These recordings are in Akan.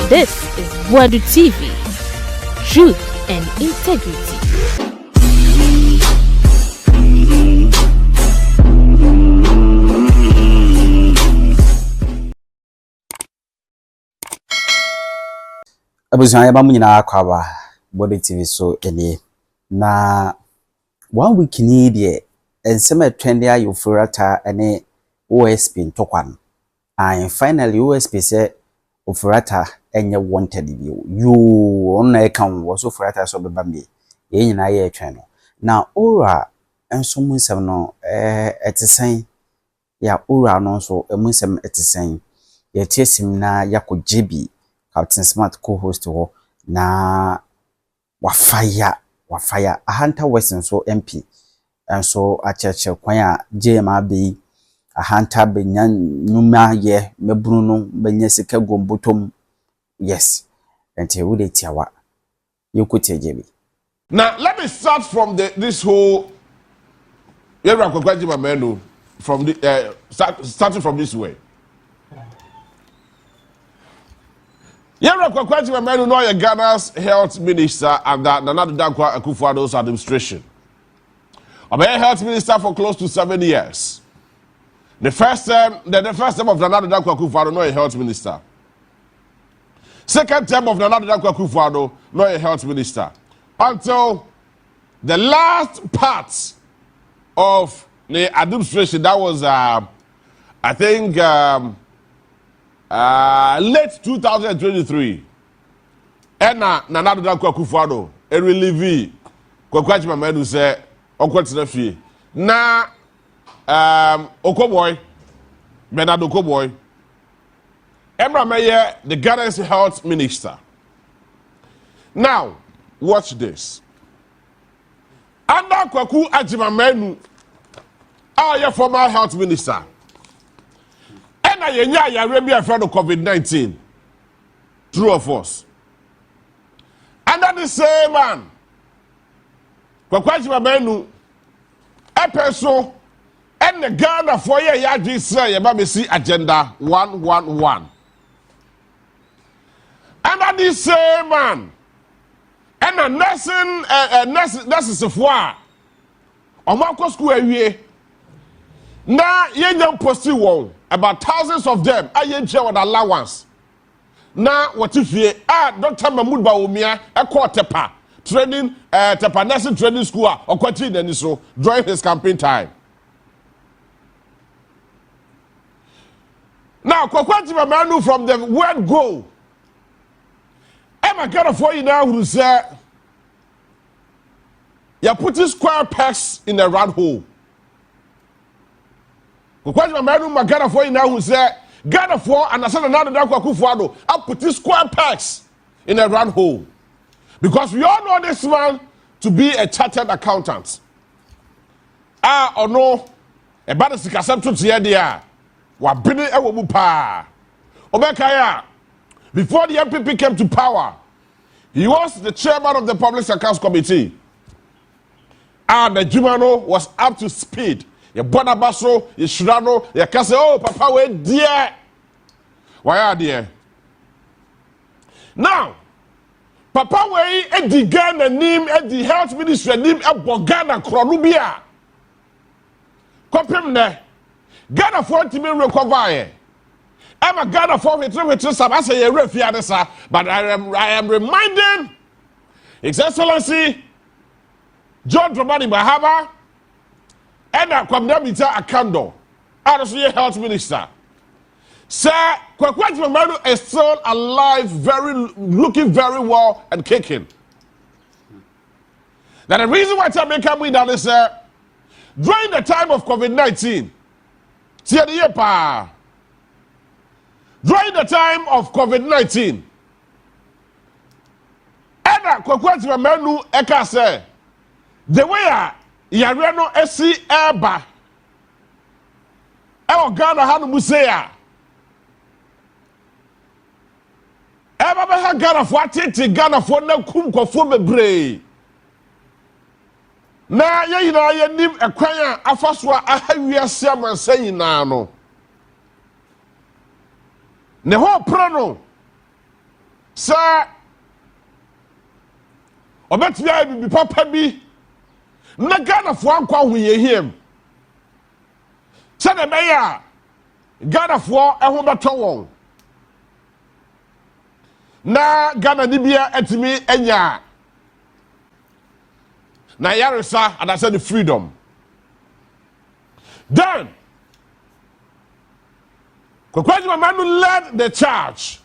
This is Wadu TV. Truth and integrity. Abusanya bamunyina akwa Wadu TV so ene na 1 week ni de ensema trend ya yofurata ene OSP ntokwan and finally OSP say ofurata enye wanted you on na kan wo so ofurata so beba me ye nyina ye etwen no na ora enso munsem no etesen ya ora no so munsem etesen ye tiesim na yakojebi Captain Smart co-host ho na wafaya ahanta western so MP and so acheche kwan a jema be ahanta benyan nyuma ye mebunu no benya sika gombotom yes ente we dey tiawa yokuti jebi. Now let me start from this whole Agyeman Manu from the starting from this way. Agyeman Manu no Ghana's health minister under Nana Dankwa Akufo-Addo's administration. I've been health minister for close to 7 years. The first term of Nana Dankwa Akufo-Addo no a health minister. Second term of Nana Dankwa Akufo-Addo no a health minister. Until the last part of the administration, that was I think late 2023. And Nana Dankwa Akufo-Addo a relieve Agyeman Manu say okwetena fie na Okoboy Bernard Okoboy Emra Meye the Ghana's health minister. Now watch this. Under Agyeman Manu our former health minister and yenya Arabia friend of COVID-19 true or false. Under the same man Agyeman Manu a person and the Ghana for ye yadi say yabamesi agenda 111. Under the same man and a nursing of war Omako school awie na yenyam posti won about thousands of them ayenche with allowance na watifie Dr. Mahmoud Bawumia ekọ tepa training tepa nursing training school okwati nani so during his campaign time. Now Agyeman Manu from the word go Emma kind of for you now who say you're putting square pegs in a round hole. Agyeman Manu magana for you now who say Ghana for and I said another Dankwa Akufo-Addo I put these square pegs in a round hole. Because we all know this man to be a chartered accountant. Or no, a bad sikasem to dia wa bini ewo mu pa. Obekaya before the MPP came to power, he was the chairman of the Public Accounts Committee. And the Jumano was up to speed. Ye Bonabaso, ye Shurano, ye Kase, oh, Papa, we dear. Why are dear? Now, Papa, we at the Ghana name, at the health ministry name, at Bogana, Kronubia. Copy me. Ghana 40 million recover. I'm a Ghana for it, I say a refugee, but I am reminding His Excellency John Dramani Mahama and a Kwamdamita Akando, RCA Health Minister. Sir, Agyeman Manu is still alive, looking very well and kicking. Now the reason why I'm coming down is during the time of COVID-19, during the time of COVID-19, and Agyeman Manu eka say the way yare no esi eba e Ghana hanu musea eba be ha Ghana fo atete Ghana fo na kum kwafo bebre na ye yina ye nim ekwan a afaso a ahawiase amansa yina no ne ho pro no Sir, obetumi be papa bi na Ghana fo ankwa ho ye hiem. Se na be ya Ghana fo ehwo beto won. Na Ghana ni bia etimi enya na yaresa and I said the freedom. Then Agyeman Manu led the charge.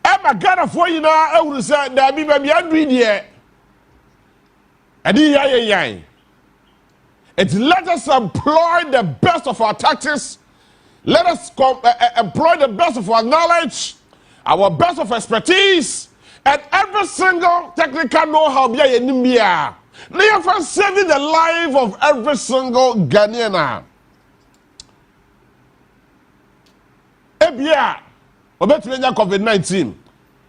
Emma Ghana for you now, I would say that be baby andrew here. And let us employ the best of our tactics. Let us employ the best of our knowledge, our best of expertise, and every single technical know-how. Now saving the life of every single Ghanaian. Ebia, obetumi nya COVID-19.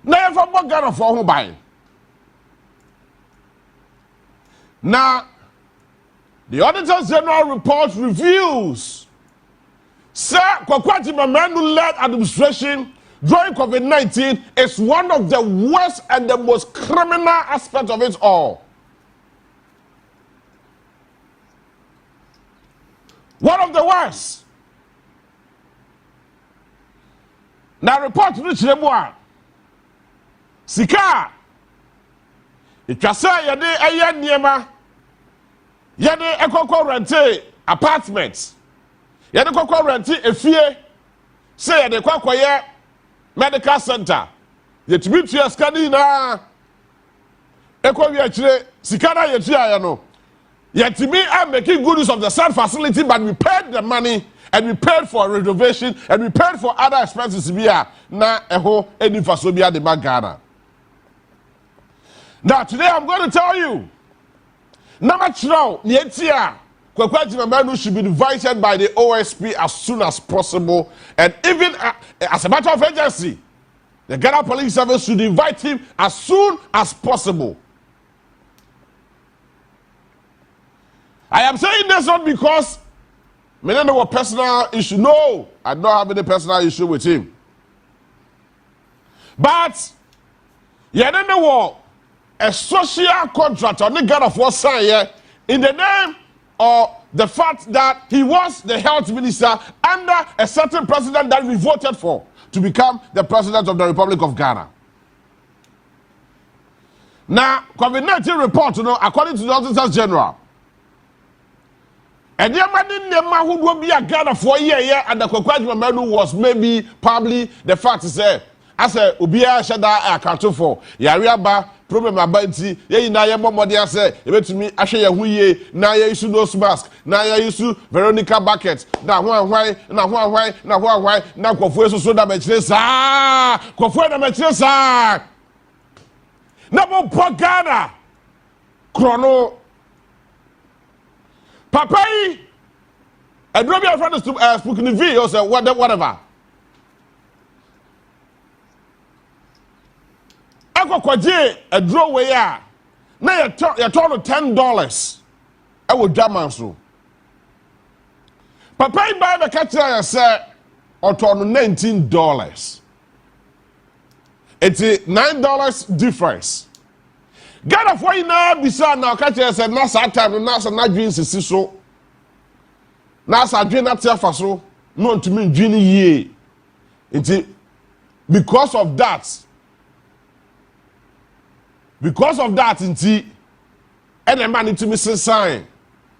Na yefa bo Ghana for ho ban. Now, the Auditor General report reveals, Sir Agyeman Manu led administration during COVID-19 is one of the worst and the most criminal aspects of it all. One of the worst. Now report reach Lemua. Sika. Itwasa yade eye niema. Yade ekoko rente apartments. Yade kokko rente efie. Say yade kwakoye medical center. Yetumi tua skani na. Eko wi akire sika na yetua ya no. Yetumi are making good use of the said facility, but we paid the money. And we paid for renovation, and we paid for other expenses. Na eho eni fasobia de Ghana. Now today I'm going to tell you. Number now, Agyeman Manu should be invited by the OSP as soon as possible, and even as a matter of urgency, the Ghana Police Service should invite him as soon as possible. I am saying this not because I don't know what personal issue. No, I don't have any personal issue with him. But you don't know what a social contract on the Ghana for sign in the name of the fact that he was the health minister under a certain president that we voted for to become the president of the Republic of Ghana. Now, COVID-19 report, according to the Auditor General. And the man who will be a Ghana for a year, and the Agyeman Manu was maybe probably the fact to say, as a Ubia Shada account for Yariaba problem about it. Ye na ye momodia say, to me, Asha Yahuye, na ye issue nose mask, na ye issue Veronica bucket, na why, na Kofu so da metres, Kofu da metres, na mo Ghana, Chrono. Papa, I drove your friends to speak in the video, so whatever. I go kwaje a draw way. Now you turn $10. I will damn so. Papa, buy the catcher, say, or turn $19. It's a $9 difference. Ghana for you now, beside now, catch us and NASA time, NASA not dreams is so. NASA dream not here for so, known to me, Genie ye. Because of that, inti, and a man into Mrs. Sign,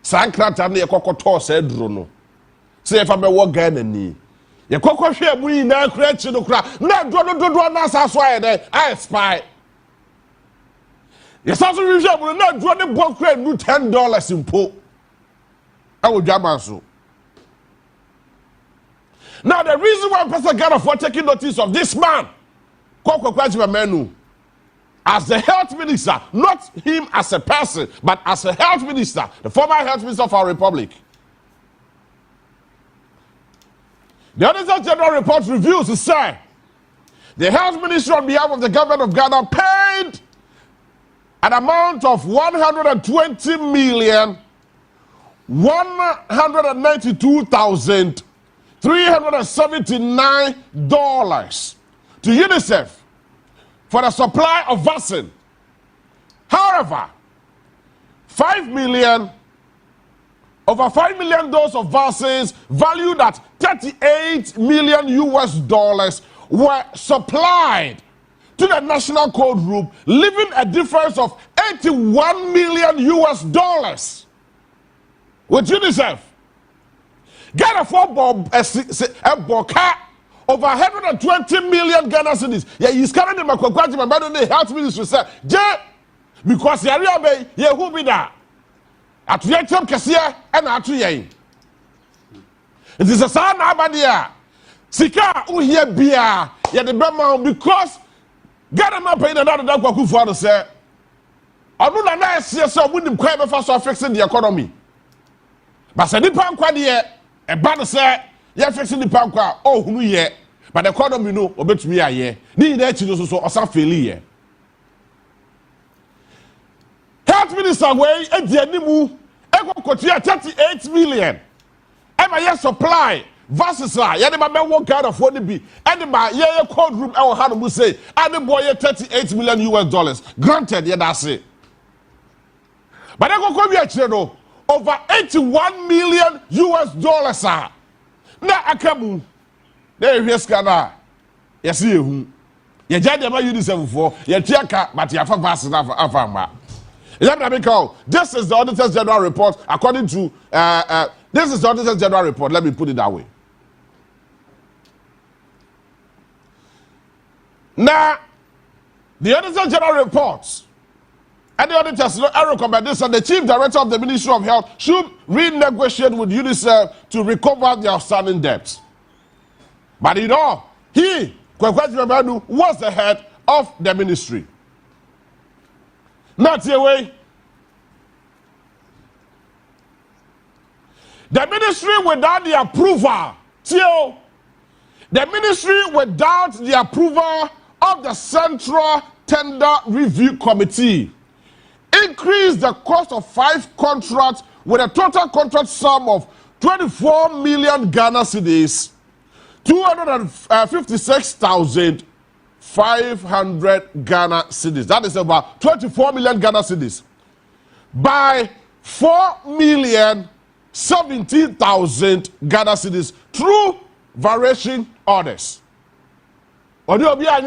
Sankrat and the Cocoto said, Drono. Say if I may walk Ghana knee. Your cocoa share we now create to the crowd. Not do NASA swear, I spy. Yes, also we will not draw the book rate do $10 in po. I will jam so. Now the reason why Pastor Ghana for taking notice of this man, Agyeman Manu, as the health minister, not him as a person, but as a health minister, the former health minister of our republic. The Auditor General report reveals to say the health minister on behalf of the government of Ghana paid an amount of $120,192,379 to UNICEF for the supply of vaccine. However, over 5 million doses of vaccines valued at $38 million were supplied to the National Code Group, leaving a difference of $81 million with UNICEF. Ghana for over 120 million Ghana cedis. Yeah, he's carrying the Makwaji, my brother, the health ministry said, because the area bay, yeah, who be that? At Yatem Cassia and at Yay. It is a son Abadia. Sika, who here beer, yeah, the Bema, because Ghana man paid another Daku for the say. I don't know, I see so wouldn't quite be fast fixing the economy. But say the pound quad here, a banner say, you're fixing the pound quad, oh, who ye, but the economy no, or bet me a year. Need that to so or some failure. Health Minister way, a Dianimu, Ego Kotia 38 million. Emma, yes, supply. Versus la, yeah, the man won't kind of what it be. And the man, yeah, code room, our hand will say, and the boy, $38 million. Granted, yeah, that's it. But I go come here, Chino, over $81 million. Now, I come, there is Scana. Yes, you. You judge the man you deserve for, you check, but you have a vast enough of a this is the Auditor's General Report, according to, this is the Auditor's General Report, let me put it that way. Now, the Auditor General reports, and the auditors recommend this, and the Chief Director of the Ministry of Health should renegotiate with UNICEF to recover their outstanding debts. But you know, he, Agyeman Manu, was the head of the ministry. Not your way. The ministry without the approval, the ministry without the approval of the Central Tender Review Committee increased the cost of 5 contracts with a total contract sum of 24 million Ghana cedis, 256,500 Ghana cedis. That is about 24 million Ghana cedis. By 4,017,000 Ghana cedis through variation orders. Or you be in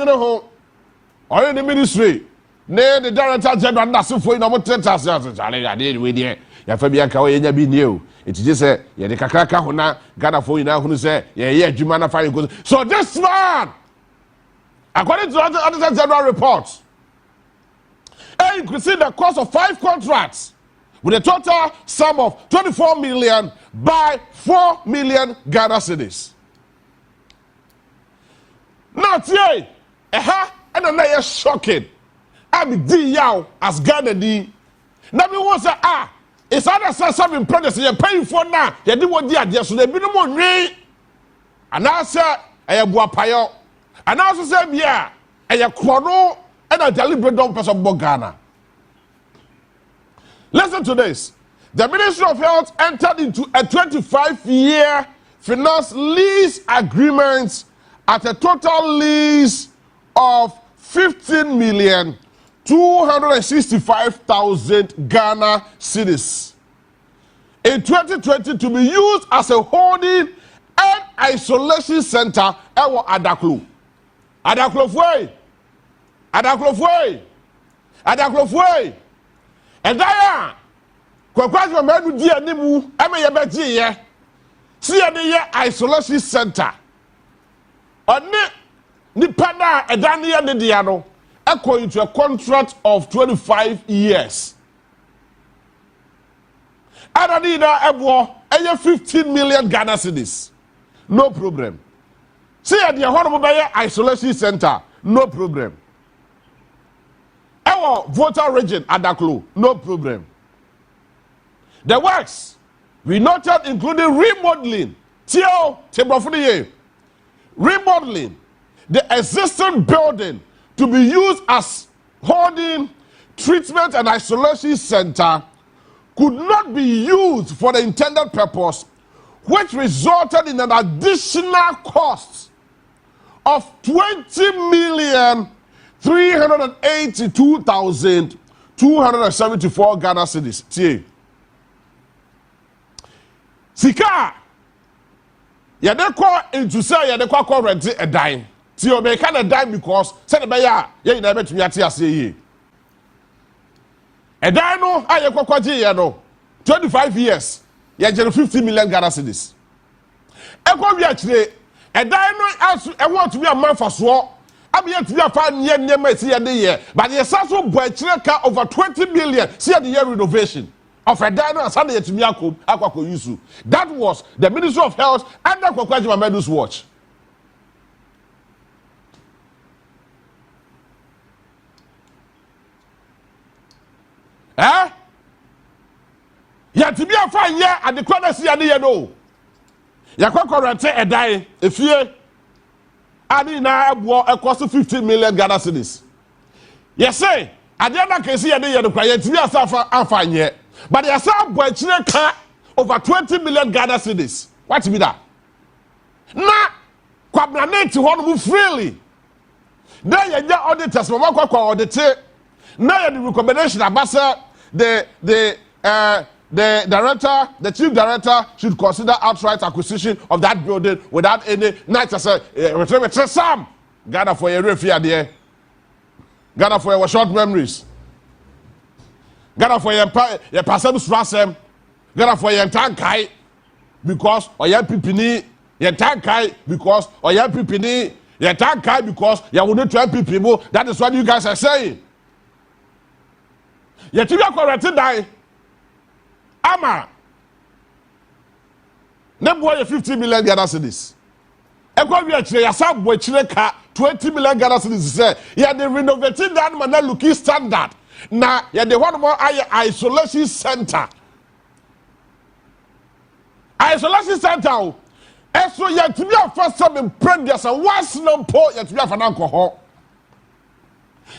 the ministry. Nay, the Director General Nassif for no more 10,000. I did with you. Yafabia Kawa be new. It's just a Yadikaka Hona, Ghana for you now who say, yeah, Jumana fine good. So this man, according to the Auditor General reports, you could see the cost of 5 contracts with a total sum of 24 million by 4 million Ghana cedis. Now, today, and another shocking. I'm D Yao as Ghana D. Now, we want to say, it's other something projects you're paying for now. You didn't want the idea, so they be no more rain. And I said, I am Wapayo. And I also said, yeah, I am Quano and a deliberate don't pass of Ghana. Listen to this. The Ministry of Health entered into a 25-year finance lease agreement at a total lease of 15,265,000 Ghana cedis in 2020 to be used as a holding and isolation center at Adaklu. Adaklofwe. And there, Agyeman Manu di animu, emeyebeti ye. See the isolation center. Oni nipa na edani ye ne dia no, according to a contract of 25 years. Adani na ebo, 15 million Ghana cedis. No problem. See the honorable isolation center, no problem. Our voter region Adaklu, no problem. The works we noted including remodeling, remodeling the existing building to be used as holding, treatment and isolation center could not be used for the intended purpose, which resulted in an additional cost of 20,382,274 Ghana cedis. See. Sika. Yadekwa into say yadekwa rent a dime. See, you make a dime because send a buyer, you never to me at ye. A dino, I yakwa 25 years, you get 50 million Ghana cedis. Ekwa actually, a dino as I want to be a man for swore. I'm yet to be a fine year near my see the year, but the also by Chileka over 20 million see the year renovation. Of a dino and Sunday to Miako, Aquako Yusu. That was the Ministry of Health and Agyeman Manu's watch. Eh? Yet to be a fine year at the corner see a year no. Yakoko rente a die, if ye Adi na war a cost of 15 million Ghana cedis. Yes, say, I didn't can see a year to cry to be a fine year. But they are some boy car over 20 million Ghana cedis. What to be that? Na kwabnane to one freely. Then you get auditors from what audit. Now the recommendation about the director, the chief director should consider outright acquisition of that building without any night as a Sam. Ghana for your refugee there. Ghana for your short memories. Ghana for your person swasem. Ghana for your tankai because or your pipini, your tankai because or your pipini, your tankai because you will not try people. That is what you guys are saying. Yet you are corrected die. Ama. Never 50 million Ghana cedis. Ekwa we actually yasa boy chileka 20 million Ghana cedis say. Yeah, they renovating that man looking standard. Na yeah, the one more isolation center. Isolation center. Eso yet to be a first time in previous and once no po yet to be a fan alcohol.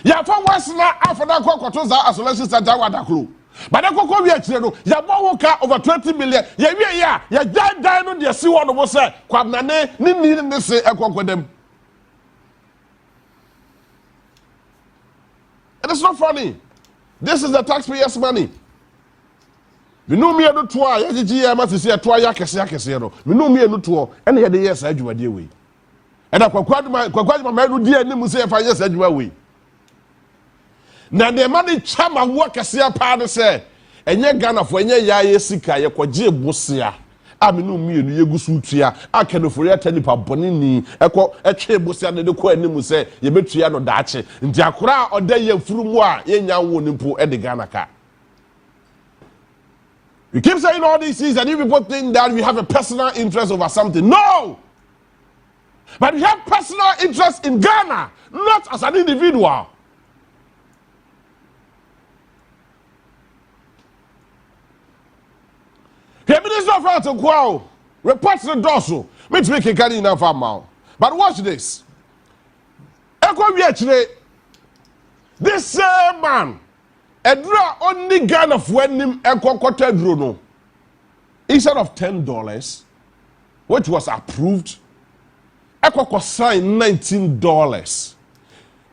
Ya fa wasna afana kokoto za isolation center wadaklu. But the cocoa we actually no ya bowoka over 20 million. Ya we ya die no de see one of say kwabnane ni say ekwokwedem. It is not funny. This is the taxpayers' money. We know me no to a ya ma se to ya kese no. We know me no to and ya de yes adwumade we. And kwakwaduma manu di anim say fa yes adwuma we. Na the money chama wo kese pa no say enye Ghana fo enye ya sika ye kwaje bosia. Aminu mienu yegusu tua akenofori atanipa bonini ekọ etwe bosia ne ko anim se ye betua no daache nti akora oda ye furumu a ye nya wo nimpo e de Ghana ka. We keep saying all these things and you people think that we have a personal interest over something. No! But we have personal interest in Ghana, not as an individual. The Minister of Health Kwao reports the dorsal. Me to make a carry enough amount. But watch this. This same man, a draw only Ghana for him a concocted no. Instead of $10, which was approved, a signed $19.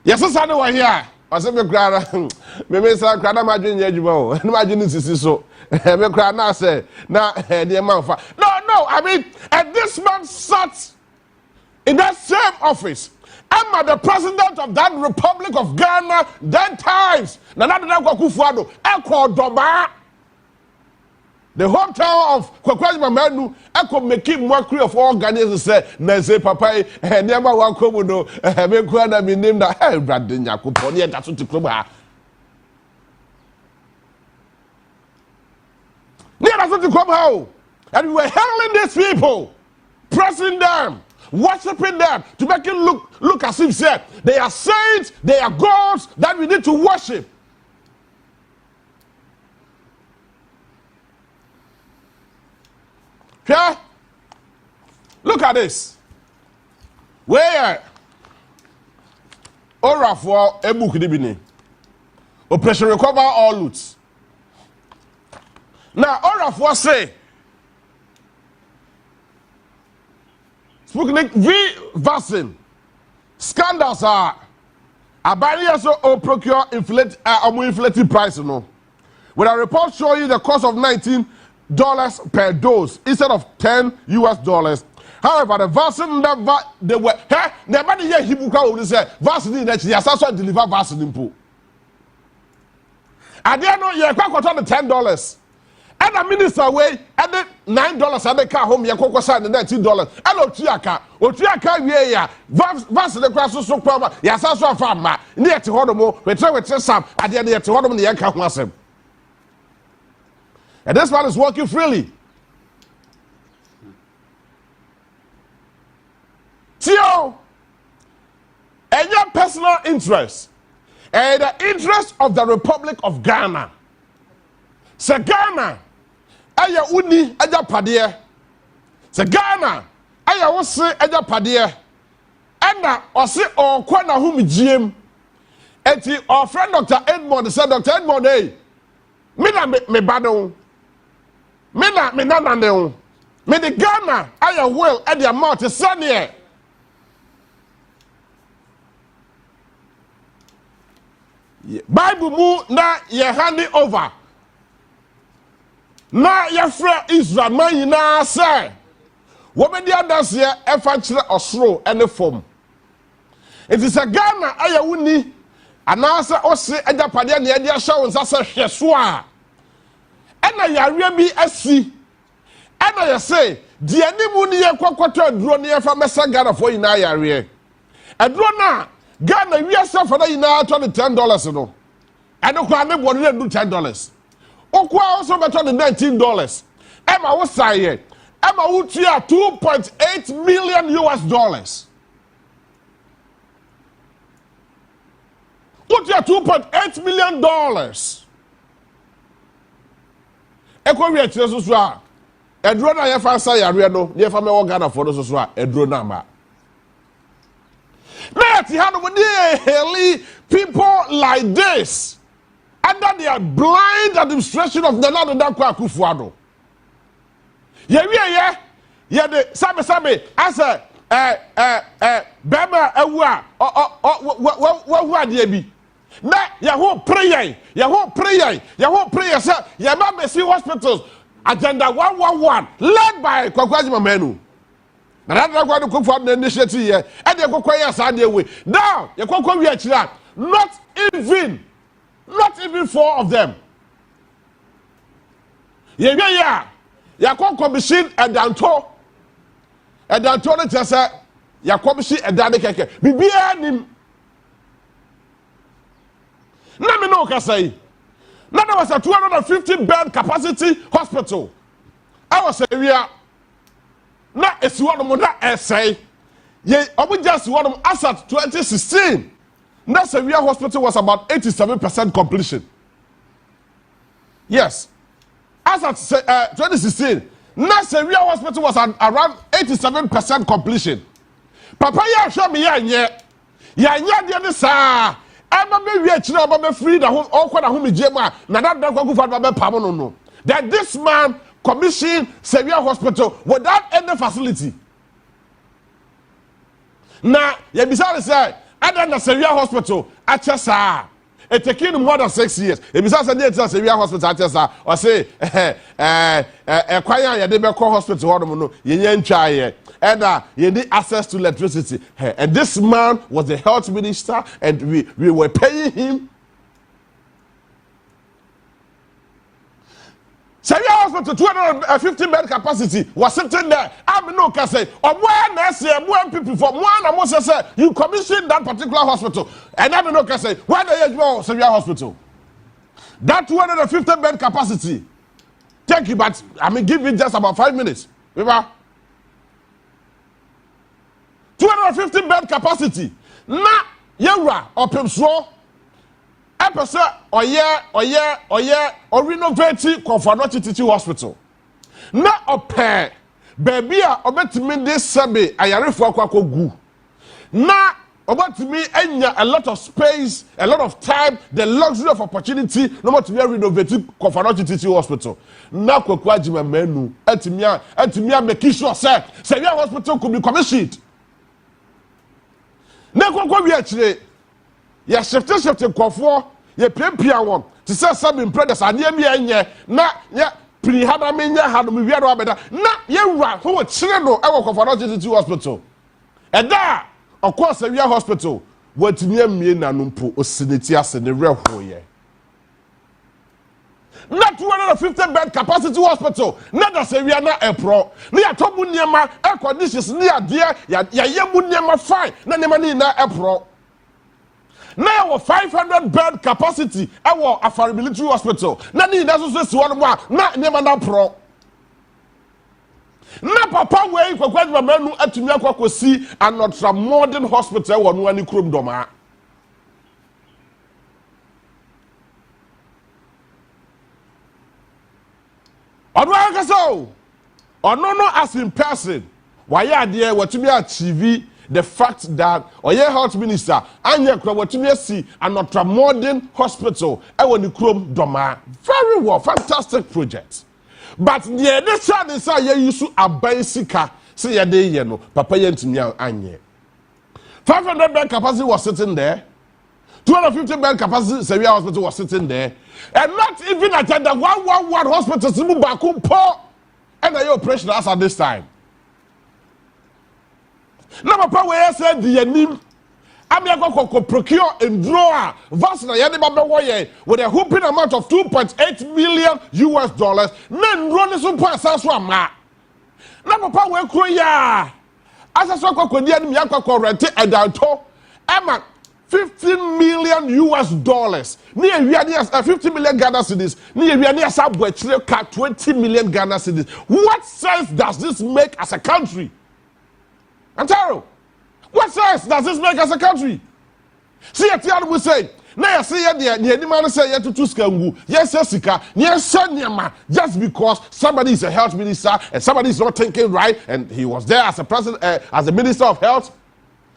Yes, I know here. I said, me cry, me say cry. Imagine you, imagine this is so. Me cry now say, now the amount. No. I mean, and this man sat in that same office. I'm the president of that Republic of Ghana. That times, the hometown of Agyeman Manu, I could make him mockery of all Ghanaians. Say, "Neze papa, never welcome no. Me kwada me name that. Hey, brother, Yakuponi, that's what you come here. That's what you come here. And we were hailing these people, pressing them, worshiping them to make it look as if say they are saints, they are gods that we need to worship." Yeah? Look at this. Where Ora for a book dibini. Operation recover all loots. Now Ora for say Sputnik V vaccine scandals are Abani so procure inflated price no. With a report showing the cost of $19 per dose instead of $10. However, the vaccine never they were never the year Hibuka would say vaccine that he has also delivered vaccine in pool. I didn't know you quite the $10. And a minister way at the $9 at the car home, you could sign the $19. Hello, Tiaka, or Tiaka, yeah, vaccine the grass so proper. Yes, I saw a farmer near to Hodomo, we try with some at the end of Hodom, the account was him. And this man is working freely. Tio, and your personal interest, and the interest of the Republic of Ghana. Se Ghana, aya uni aja padie. Se Ghana, aya wose aja padie. Ena osi okwa na hu migiem. Enti our friend Dr. Edmond said, Dr. Edmond, hey, me na me bado. Me na me nanande. Me the Ghana aya will at the amount is sunny. Bible mu na ye hand it over. Na ye frɛ Israel man nyinaa sɛ wɔbɛdi adanseɛ ɛfa kyerɛ ɔsoro ɛne fam. Enti sɛ Ghana ayɛ wuni anaasɛ ɔse agyapadeɛ ne yɛde ahyɛ wo nsa sɛ hwɛ so a ɛna yareɛ bi asi ɛna yɛse deɛ animu ne yɛkɔkɔtɔ aduro ne yɛfa mɛsɛ Ghanafoɔ nyinaa yareɛ. Aduro no a Ghana wiase fa na nyinaa tɔ ne $10 no ɛno kɔ ane bɔ ne do $10. Okwa also better than $19. Emma was saying, Emma would share $2.8 million. Put your $2.8 million. Eko we chire so so a edro na ye fa sa yare no ye fa me wo Ghana for so so a edro na ma. Na ti ha no dey people like this. Under the blind administration of the Lord Akufo-Addo. Ye de sabe as a bema ewa wa de bi. Na ye ho prayer say ye ba Mercy hospitals agenda 111 led by Agyeman Manu. Na that Akufo-Addo initiative here e de kokwa ye sa de we. Now ye kokwa wi akira not even 4 of them. Ya commission a danto ne tese ya commission a dade keke bibia nim na me no ka say na there was a 250 bed capacity hospital. I was say we are na esiwo no mo na essay ye obu just one as at 2016. That Sevilla Hospital was about 87% completion. Yes. As at 2016, that Sevilla Hospital was at around 87% completion. Papa ya show me ya de sa. Aba be wi akira aba be free da ho okwa da ho me jema na that Akufo-Addo be pam no. That this man commissioned Sevilla Hospital without any facility. Na ye bisale say other than Sevilla Hospital, Achesa, it taking more than 6 years. If you say Sevilla Hospital, Achesa, or say, acquire a Debecor Hospital, you didn't try and you need access to electricity. And this man was the health minister, and we were paying him. Sevilla Hospital 250 bed capacity was sitting there. I mean, no can say, or more people for one. I must say, you commissioned that particular hospital, and I mean, no can say, why the you Sevilla Hospital? That 250 bed capacity. Thank you, but I mean, give me just about 5 minutes. Remember? 250 bed capacity. Na yewra opemso. Epese oye renovate Comfort Teaching Hospital. Na ope baby a obetimi de sebe ayarefo akwakogu. Na obetimi enya a lot of space, a lot of time, the luxury of opportunity no more to be renovate Comfort Teaching Hospital. Na kwaku Agyeman Manu atimi make sure say Sevilla Hospital could be commissioned. Na kokɔ wi akyire. Ya shifte kɔfo, ye piapia won. Ti say some brothers ade bi enye na ya pri hada menya hada me wi do abeda. Na ye wura ho kyire no e wo kɔfo no City Hospital. Eda of course we hospital watimi amie nanompo osineti ase ne rehoye. Na 250 bed capacity hospital na da se wia na epro na ya tobu niema air conditions ni ade ya yemu niema fine na niema ni na epro na wo 500 bed capacity awo Afari military hospital na ni na so si won mo na niema na pro na papa wey Agyeman Manu atumi akwakosi another modern hospital wo no ani krom doma. Ono as in person why there watumi achieve the fact that oye health minister anya kro watumi see another modern hospital e woni krom doma. Very well, fantastic project. But the initial desire ye use aban sika say ye dey ye no papa ye ntimi anye. 500 bed capacity was sitting there. 250 bed capacity Severe Hospital was sitting there. And not even at the 111 hospital simu baku po and the operation as at this time. Now papa we said the nim Amiako procure and draw Vasna Yaniba with a whooping amount of $2.8 million. Men running some points as well, ma. Now, Papa, we cry. As I saw Kodia Miyako rente and Dalto, Emma, $15 million. Near 50 million Ghana cedis. Near Subway, 20 million Ghana cedis. What sense does this make as a country? Antaro. What sense does this make as a country? See, at the end we say, now see, the man say, to Tuskangu, yes, Sika, yes, Sanyama, just because somebody is a health minister and somebody is not thinking right, and he was there as a president, as a minister of health.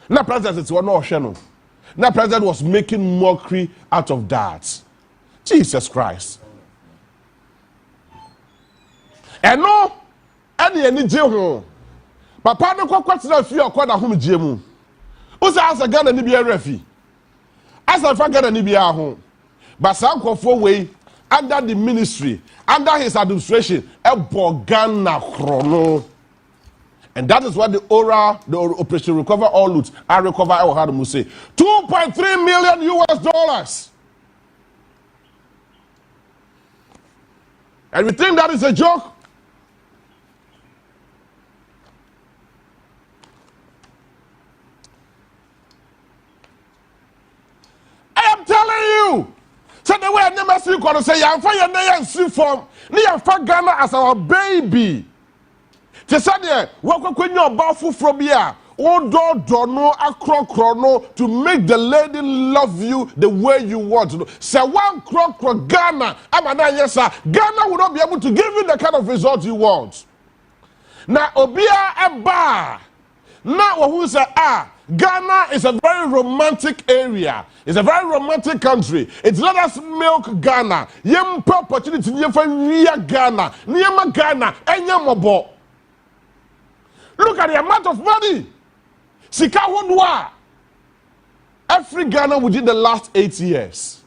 Now, president, it's one no channel. Now, president was making mockery out of that. Jesus Christ. And no, any jail. Papa no kwa kwatena fi akoda hom giemu. Usa asa Ghana ni bia refi. Asa fa Ghana ni bia ho. But some nkofo wey under the ministry, under his administration, ebo Ghana chrono. And that is what the Operation Recover All Loot, I recover I had to say. $2.3 million. And we think that is a joke? I am telling you. So the way I never see you say, I'm for your name and see form. Ni for Ghana as our baby. Te say what when you about from here. No akro to make the lady love you the way you want to. Say one crop Ghana. Yes, sir. Ghana will not be able to give you the kind of result you want. Now Obia Eba. Now who say Ghana is a very romantic area. It's a very romantic country. It's let us milk Ghana. Yem opportunity for Ghana. Niema Ghana. Enyamobo. Look at the amount of money. Sika Wodwa. Every Ghana within the last 8 years.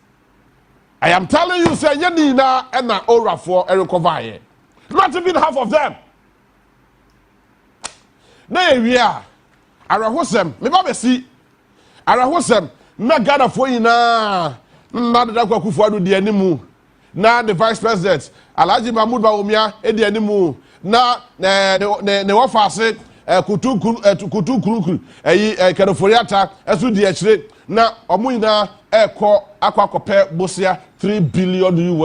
I am telling you, say Yanina and na Ora for Erikovaye. Not even half of them. There we are. Arahosem, me ba see. Arahosem, na Ghana for ina. Na da kwa kufuadu di animu. Na the vice president, Alhaji Mahmoud Bawumia, e di animu. Na ne wafase kutu kuru Kanoforiata esu di echire na omo ina eko akwakope bosia $3 billion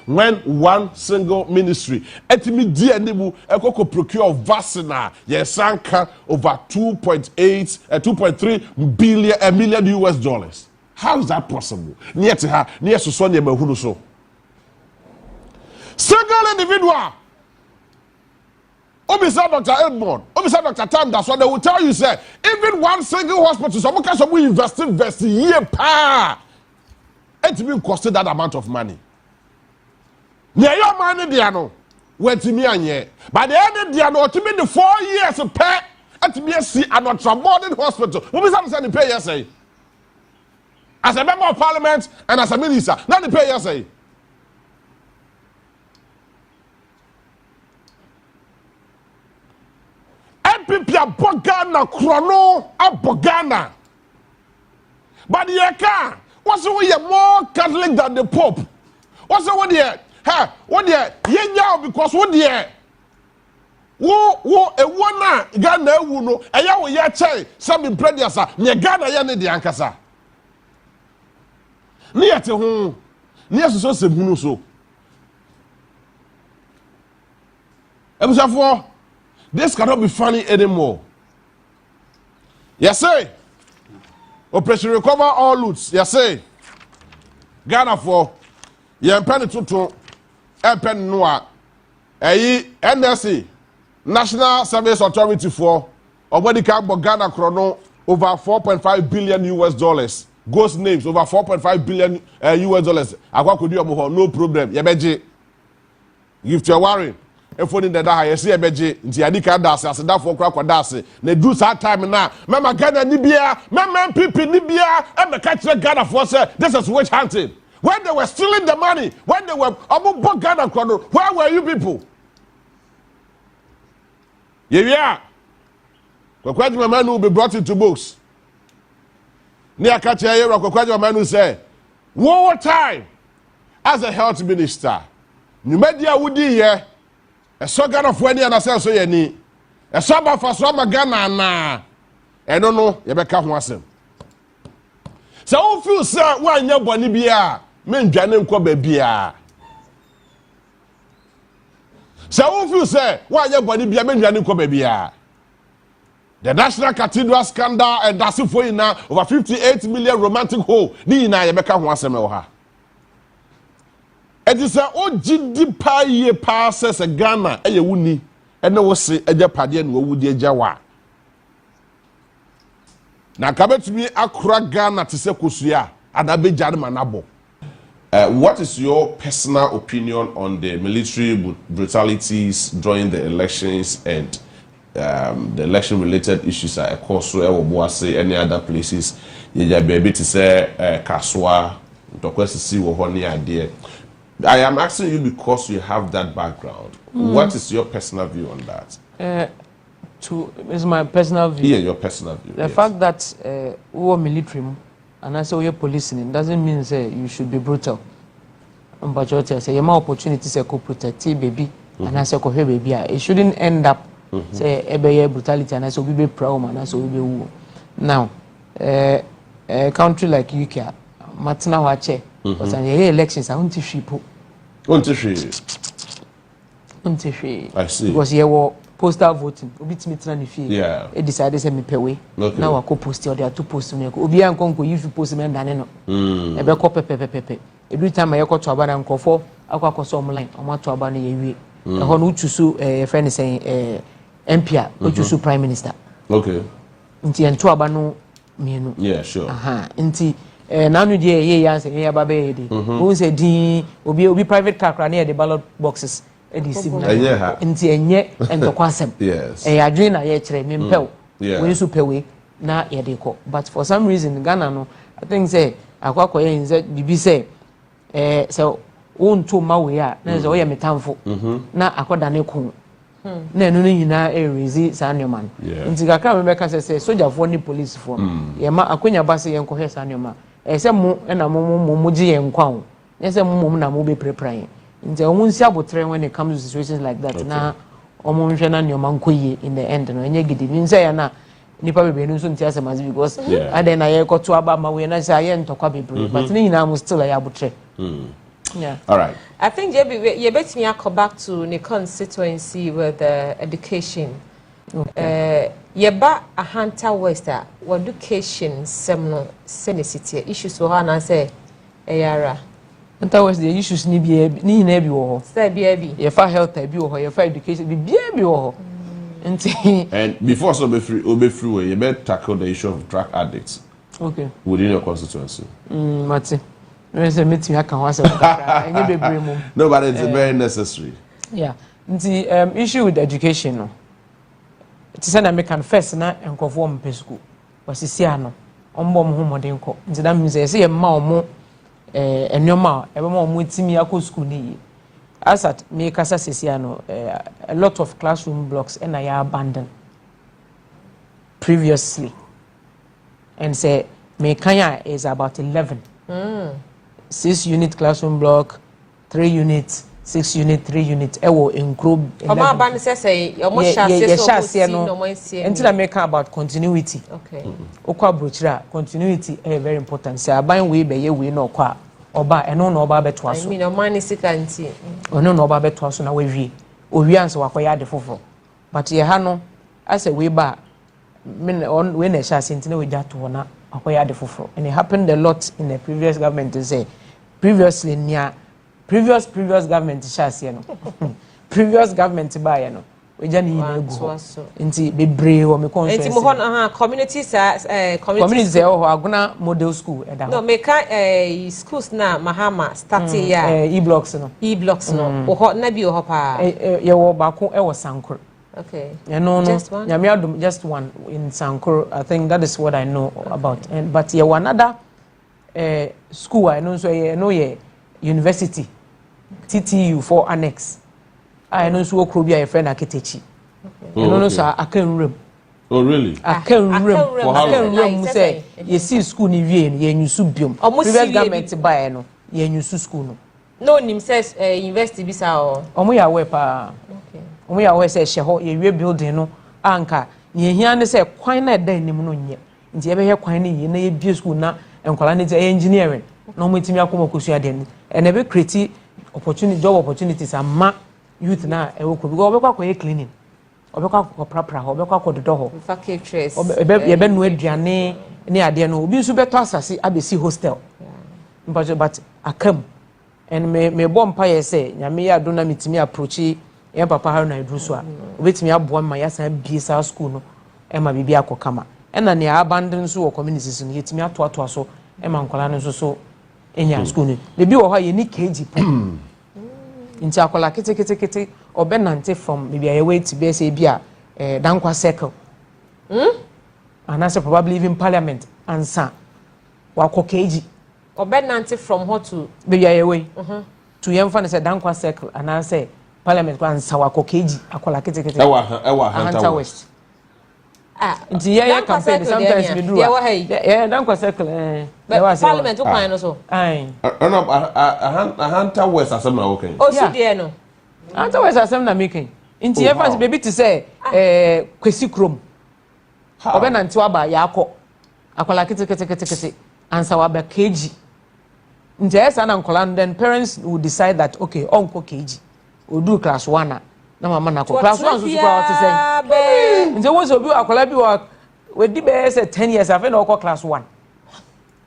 when one single ministry etimi di animu ekoko procure vaccine yesanka over 2.3 million. How is that possible? Near to her, near to Sonia Mahunu so. Single individual. Obisa Dr. Edmond, Obisa Dr. Tam, that's what they will tell you, say, even one single hospital, some kind of invest year pa. It will cost that amount of money. Yeah, your money, Diano, went to me and ye. By the end of Diano, to me the 4 years of pay, at me see an ultra-modern hospital. What is that? The pay you say? As a member of parliament and as a minister, not the pay you say. MPP a Bogana chrono a Bogana. But the car, what's the way you're more Catholic than the Pope? What's the way? Hey, what the yeah, because what the wo a wana Ghana no eya wo ya chai some imprediasa ne Ghana ya ne de ankasa ne yete ho ne yeso semhunu so ebusafo, this cannot be funny anymore. Yes sir. Operation recover all loots. Yes sir. Ghana for yempen tutu empen noa eyi NSC National Service Authority for Obadika Ghana Chrono over $4.5 billion US. Ghost names over $4.5 billion US dollars. Akwa kodi omo no problem. Yebeje. Give to your worry. If in the da see yebeje nti adika dase aseda for kwa dase. Na do that time na. Mama Ghana ni bia, mama MPP ni bia, e be catch Ghana for say this is witch hunting. When they were stealing the money, when they were omo Ghana Chrono, where were you people? Yeah. Agyeman Manu will be brought into books. Near Katia, Agyeman Manu said, one time, as a health minister, New Media would be here, a sogan of when you understand so you need, a summer for summer Ghana, na. I don't know, you better come once. So, if you say, when you're Bonibia, men Janem Kobebia. So if you say, why your body be a man the National Cathedral scandal and that's it for you now over 58 million romantic hole. Ni na yebeka ho asem ha. It is a OGD pa ye passes a Ghana e ye wuni e na wo se eja pade na wo wudi eja wa. Na kabetumi akura Ghana te se kosua adabeja na manabo. What is your personal opinion on the military brutalities during the elections and the election-related issues at Ekoso, Boase, any other places? You baby to say Kaswa, idea. I am asking you because you have that background. What is your personal view on that? It's my personal view. Yeah, your personal view. The fact that we are military. And I say we are policing doesn't mean say you should be brutal. But you say you have opportunity to protect baby, and I say go baby. It shouldn't end up say ebe brutality, and I say we be proud, and I say we be war. Now, a country like UK, Martina Wache, because in the elections I want to sheep. I see. Because here were postal voting. Obi timi tena ne fie. Yeah. E decide say me pewe. Na wa ko post there two post me. Obi an kon ko use post me ndane no. E be ko pepe. Every time I go to aba na nkofo akwa koso online. Omo to aba na ye wie. E ho no uchusu friend say MP uchusu prime minister. Okay. Nti ento aba no mienu. Yeah, sure. Aha. Nti nanu die ye ya say ye aba be ye di. Who say din obi private car kra na the ballot boxes. Nti enye endokwasem. Yes. Adwene na ye kire me mpɛw. We so pewe na ye de kɔ. But for some reason Ghana no I think say akwakɔ ye nze bibi say so wonto ma we a na say oye metamfo na akoda ne ko. Na enu ne nyina erezi sa nneoma. Nti kakra me beka say sojafoɔ ni policefoɔ. Ye ma akonya ba say yenkɔ hwɛ sa nneoma. Say mo na mo gye ye nkwa ho. Na say mo na mo be prepare. When it comes to situations like that, na in the end, no, and gidi. Means say na nipa be no so ntia semazi because aden na ye koto aba ma we na say ye ntokwa bebre, but ni na mo still ya butre. Yeah. All right. I think you bet me I come back to the constituency with education. Yeba a hunter west education semno senicity issues so na say eyara. And that was the issues ni na bi wo ho. Say bi. Ye fa health bi wo ho, ye fa education bi wo ho. And before so be free you better tackle the issue of drug addicts. Okay. Within your constituency. Mati. No say meeting aka ho asem kakra. Enye bebre mum. No, but it's very necessary. Yeah. The issue with education no. ti say na me can first na enkofo mo pe school wasisi ano ombo mo ho modern ko nti na me say ye ma omo enoma ebe ma omo timi akọ school ni asat me kasa sisi ano a lot of classroom blocks and I abandoned previously and say me kanya is about 11 6 unit classroom block 3 units 6 unit 3 unit ewo in group Oma ban say your mo share no mo nsie until I make about continuity okay okwa brochira continuity is very important say aban we be ye we no kwa oba eno no oba beto aso I mean omani sika nti ono no oba beto aso na wawie owie anso wakoya ade foforo but ye ha no as a we ba me on we na sha senti na we jato na akoya ade foforo and it happened a lot in the previous government to say previously near previous government shase no previous government ba ye no we ja ni na egu nti bebre wo me consensus nti mo ho community community ze ho aguna model school eda no me ka schools na mahama start ya e-blocks no wo ho na bi wo ho pa ye wo ba ko e wo sankor okay no nyame adum just one in sankor I think that is what I know about and but ye one other school I know so ye no ye university TTU for annex I know so okro bia your friend Aketechi no so akan room oh really akan room say you see school ni wie no ye nyusu biom previous government buy no ye nyusu school no nim says university bisa o omo ya we pa okay omo ya we say hye ho ye wie building no anka ye hia ne say kwan na da nim no nye nti ye be hye kwan ni ye na ye bie school na enkwala ne engineering no mo timi akoma kosua de ni and ebe create opportunity job opportunities ama youth na e wo ko because obekwa ko cleaning obekwa ko prapra obekwa ko dodo ho factory trace ye be no aduane ni ade no obi nso beto asase abesi hostel but akam and me bom pa ye say nyame ya do na mitimi approach ye papa Haruna Idru so a obetimi abo ma ya san bi sa school no e ma bibia akokama e na ne abandon so wo communities no yetimi ato so e ma nkola no so enya school ni bebi wo ho ye ni KG po nti akola kete obenante from maybe a way to be say bia dankwa circle and also probably even parliament ansa wako KG obenante from how to maybe a way to yemfa say dankwa circle and I say parliament ansa wako KG akola kete ewa Hunter West nti ye campaign sometimes we do dankwa circle parliament o kwan no so Hunter West asem na okay o si de no Hunter West asem na making nti ye fancy baby to say kwesi krom obenante waba ya akọ akola kete ansa waba KG nti esa na nkola then parents will decide that okay onko KG odu class 1 na mama na ko class 1 so kwa what say nti wo so bi akola bi we di be say 10 years afa na okọ class 1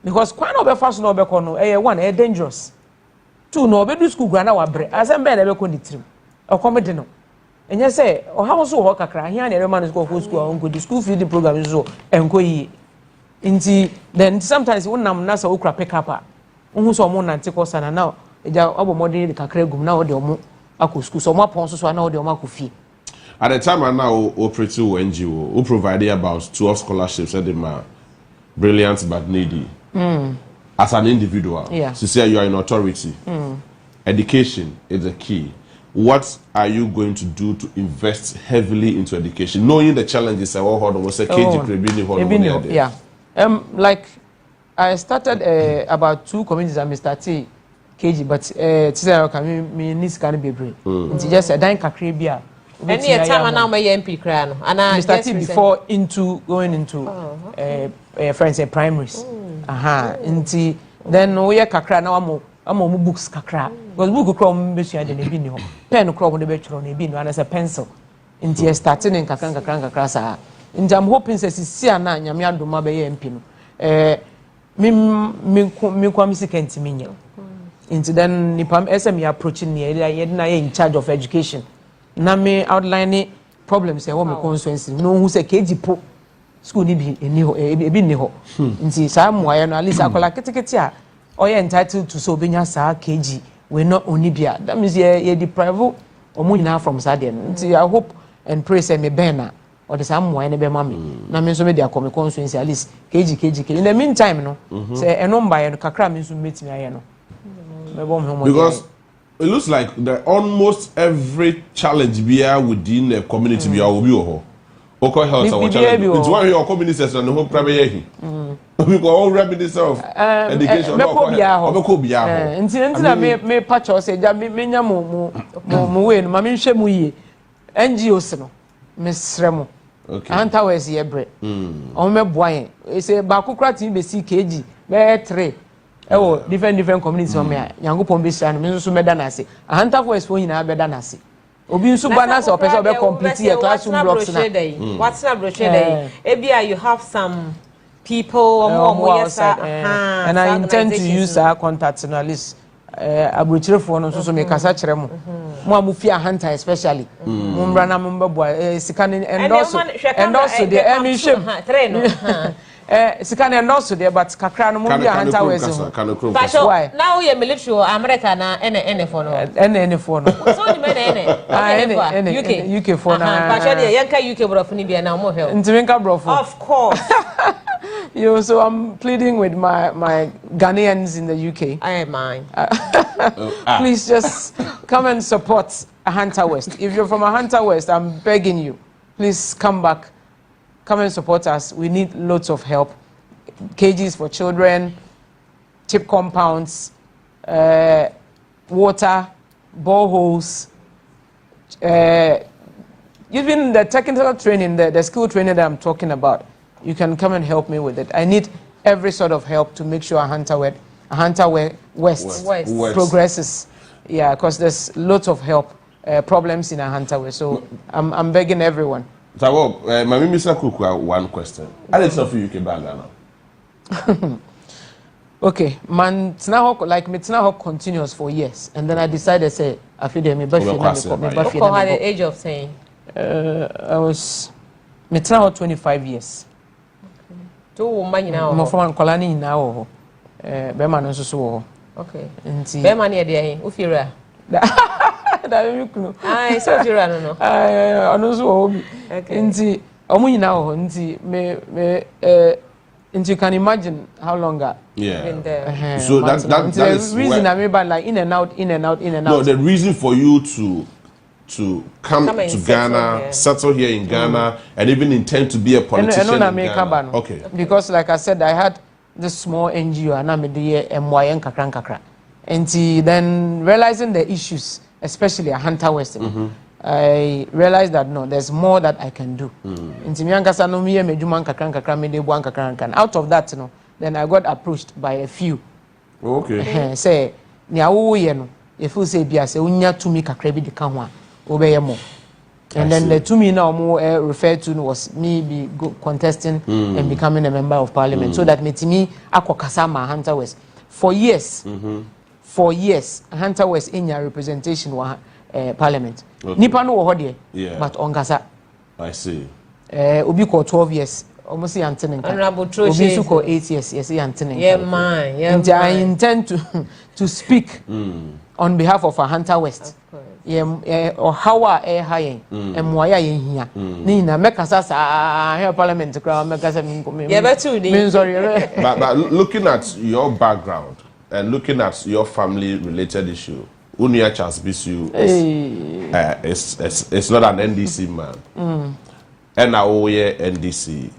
because kwa na obefa no obekọ no 1 dangerous 2 no obedu school gwa na wabre asem be na obekọ ni trim okomede no enye say o ha so ho kakra ahia na ere no school onko di school feeding program so enko yi nti then sometimes we nam na say okra pick up hu so mo nante ko sana na eja obomode kakra gum na ode omo akọ school so mo apon so na ode omo akofie. At the time I now operate to NGO who provided about 12 scholarships at the brilliant but needy as an individual. Yeah. So say you are in authority. Education is the key. What are you going to do to invest heavily into education, knowing the challenges? Yeah. Like I started about 2 communities and started KG, but today I need can be brave. It's just a dying Caribbean. Any time now my MP crano and I started before into going into friends primaries. Nti then we kakra na amo books kakra because book kro mo besia de na bi ni ho pen kro mo de be tworo na bi no as a pencil nti starting in kakra sa nti I'm hoping say sisia na nyame adoma be ye MP no me kwam second me nya nti then nipam SM approaching ne na in charge of education na me outline problems e wo me constituency no hu say KG po school ni bi eni ho ebi ni ho nti sa moaye no at least akola ketekete a oye entitled to so benya sa KG we not only bia that means ye deprive omo nyina from sadie nti I hope and pray say me ben na or the some wine be mammy. Na me so me dia come constituency at least kg. In the meantime no, say a number and kakra me so meet me aye no. Because it looks like that almost every challenge bia within a community bia will be ho. Oko health or challenge. It's one your community and the whole private here. Because all minister of education no nti me patch o say ja me nya mo we no ma me hwe mu yie NGOs no me sremo okay anta we se yebre o me boa yen e say ba kokra tin be si kg be 3 ewo different communities o me a yankopon be sia no me so meda na se anta for expo nyina be da na se obi nso gba na se o pese o be complete your classroom blocks na what's na brochure day ebia you have some people and I intend to use our contacts at least abuchire for no so me kasa kire mo mo fia hunter especially mo mbra na mo mbabo sika ne endorse the emission sika ne endorse the but kakra no mo bia hunter we so but now you military America na ene for no ene for no so ni me UK for na but you yanka UK brofo ni bia na mo help ntimenka brofo of course. So I'm pleading with my Ghanaians in the UK. I am mine. Please just come and support Hunter West. If you're from Hunter West, I'm begging you, please come back. Come and support us. We need lots of help. Cages for children, chip compounds, water, boreholes, even the technical training, the skill training that I'm talking about. You can come and help me with it. I need every sort of help to make sure Hunter West progresses. Yeah, because there's lots of help problems in Hunter West. So I'm begging everyone. So, my Mr. Cook, one question. I did something you can buy now. Okay, man, it's now like it's now continuous for years, and then I decided say I feel me but the age of saying I was it's now 25 years. To woman now. Mo from Kolani now. Be man nso so wo. Okay. Nti be man e de ahin, wo fira. Da me kunu. Ai, so fira no no. Ono so wo bi. Okay. Nti omo nyina wo nti me and you can imagine how longer. Yeah. Been there. So that is the reason I mean, but like in and out. No, the reason for you to come to Ghana, settle here in Ghana, and even intend to be a politician in Ghana. Okay. Because like I said, I had this small NGO and I'm MYN kakra. And then realizing the issues, especially at Hunter West, I realized that no, there's more that I can do. Out of that, then I got approached by a few. Okay. Say, if you say biase, unya to me kakrebi de kanwa, obey more. And then the to me now more referred to was me contesting and becoming a member of parliament. So that made me akwakasama Hunter West. For years, Hunter West in your representation was parliament. Nipa no wo hode, but ongasa. I see. Obi ko 12 years. Almost yantening. Obi su ko 8 years. Yes, yantening. Yeah, man. And I intend to speak on behalf of Hunter West. Or how are high and why I in here. Nina Mekasa here parliament crowd Mekasa. But looking at your background and looking at your family related issue, Unia Charles Bisu it's not an NDC man. And now we're NDC.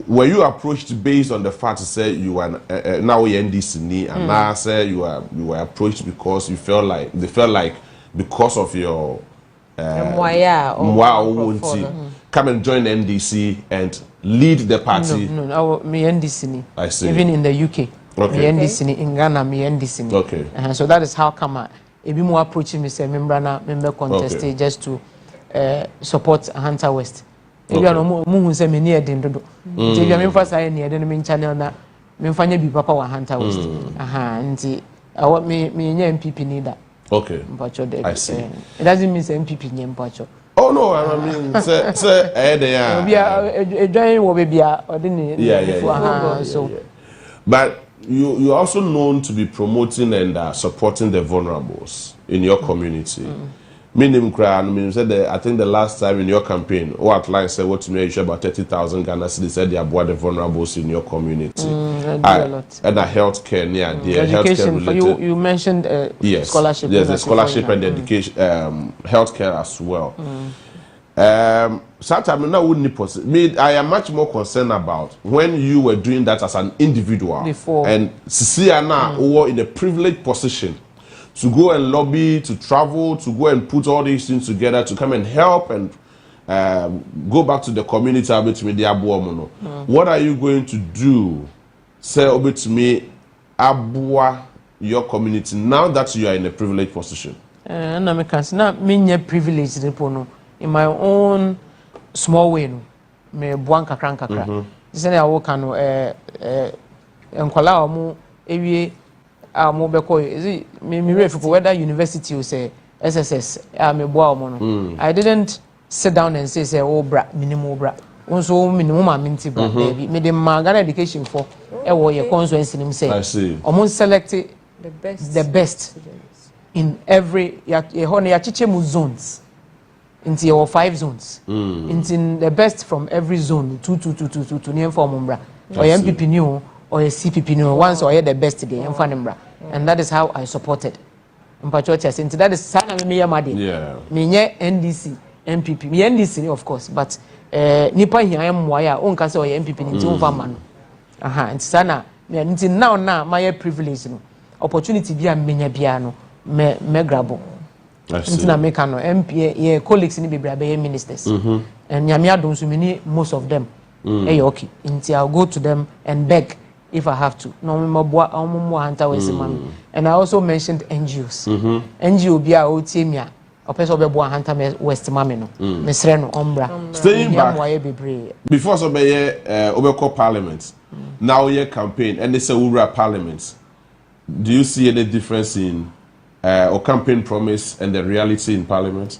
Were you approached based on the fact to say you are now we're NDC and now say you were approached because you felt like because of your come and join NDC and lead the party? No, me NDC. I see. Even in the UK. Okay. Me NDC in Ghana, me NDC. Okay. So that is how come I be more approaching me say member contest just to support Hunter West. If you are no more say me near den do. If you are me first I near den me channel na me fanya bi papa wa Hunter West. Nti I want me MPP neither. Okay. I see. It doesn't mean say MPP nyem mpacho. Oh no, I mean say there. Obi join wo be bia odini so. But you're also known to be promoting and supporting the vulnerables in your community. Minimum cry, I said I think the last time in your campaign, what line said what to me, you share about 30,000 Ghana cedis said they are the vulnerables in your community. A lot. And a healthcare near the education. healthcare You mentioned yes, scholarship. Yes, the scholarship and the education, healthcare as well. Sometimes now wouldn't me. I am much more concerned about when you were doing that as an individual before, and Sisiana who were in a privileged position to go and lobby, to travel, to go and put all these things together to come and help and go back to the community. What are you going to do? Say over to me, abua your community now that you are in a privileged position. And I'm a privileged in my own small way. Me buanka kranka. This is I work on enkwala mu ewie mo beko is me refer whether university or say SSS me boa mo no. I didn't sit down and say oh bra minimum bra. Also minimum aminti bra baby. Me the Ghana education for e wo ye constituency nim say. I see. Omo select the best in every ya chiche mu zones. Into your 5 zones. Into the best from every zone. 2 to name for Mumbra. Or MPP new or a CPP new. Once or the best again. And that is how I supported. Into that is Sana Mia Madi. Yeah. Me NDC, MPP. Me NDC of course, but Nipa here I am wire own case or MPP into Overman. Aha, and Sana until now my privilege no. Opportunity be a menya piano me grabo. Into America no MP colleagues in the ministers and Yamia don't many most of them okay until I'll go to them and beg if I have to no more and I also mentioned NGOs NGO bia otimia opeso be boa hunter West Mami no mesre no ombra staying back before so be obeko parliament now your campaign and they say ura parliament do you see any difference in or campaign promise and the reality in parliament?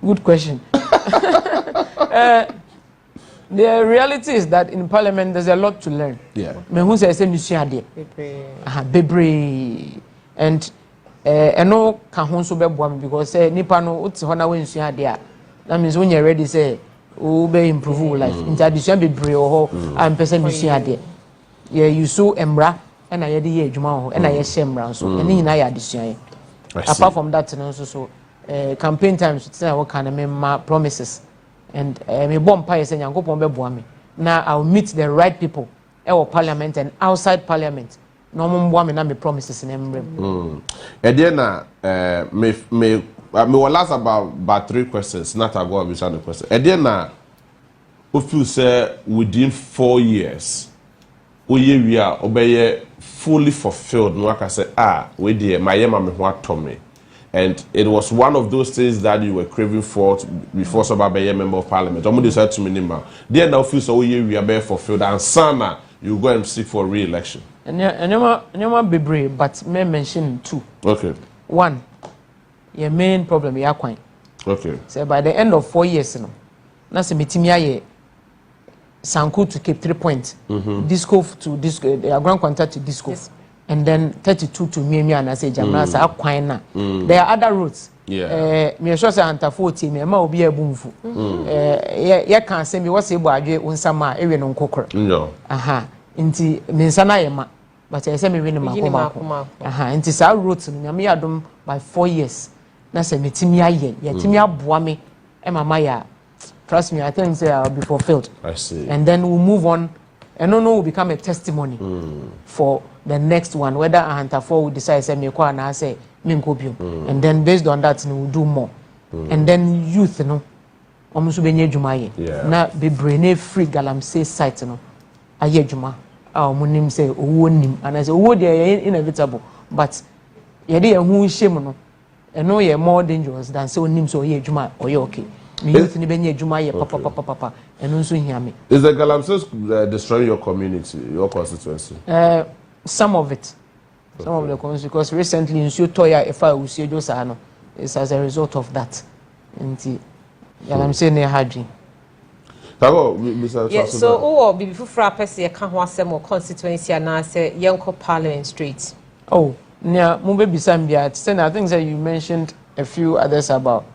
Good question. The reality is that in parliament there's a lot to learn. Yeah. Me who say Bebre. Bebre. And no can hon so be boam because nipa no uti hona we nsua de a. That means when you're ready say we be improve life. Into addition bebre o ho am person nsua de. Yeah, you so emra and I ye adwuma ho and I shemra so any na ya adesua. Apart from that so campaign times say what kind of promises and me bomb pie say Yankopon be boa me. Now I'll meet the right people our parliament and outside parliament. No mo boa me na me promises in emrem. E dey na me will last about 3 questions not I go answer the question. E dey na o feel say within 4 years we are obey fully fulfilled no I say we dey my yema me ho atome and it was one of those things that you were craving for before somebody be a member of parliament omo dey say to me nima dey now feel so we are be fulfilled and sana you go and seek for re-election and nyama bebre but me mention 2. Okay. 1 your main problem ya kwan. Okay. So by the end of 4 years no na se metimi aye Sanku to keep 3 points. Disco to disco, grand contract to disco. Yes. And then 32 to Mimi and I say Jamna sa Aquina. There are other routes. Yeah. Me sure say anta 40 me ma obi abumfu. Ya kan say me was able adwe unsama ewe no nkokoro. No. Aha. Nti me nsa na ye ma. But I say me win makoma. Aha. Nti sa routes me me adom by 4 years. Na say metimi aye. Ya timi aboa me e mama ya. Trust me, I think say I'll be fulfilled. I see. And then we'll move on. And no will become a testimony for the next one. Whether a hunter for will decide say me kwa and I say me nkopio. And then based on that, we'll do more. And then youth, almost be near Jumaye. Na be brain free galamsey site aye Juma. Our munim say nim and I say they are inevitable. But yede who shame no. And no you're more dangerous than say nim so ye Juma or you okay. Youth ni benye Juma ye papa and also hear me. Is the galamsey destroying your community, your constituency? Some of it. Some of the constituency because recently in Toya if I will see Josano it's as a result of that. And galamsey ne hadri. Yeah, so or before frapesi can ho asem or constituency and say Yanko Parliament Street. Oh, nya mumbe bisambia. I think that you mentioned a few others about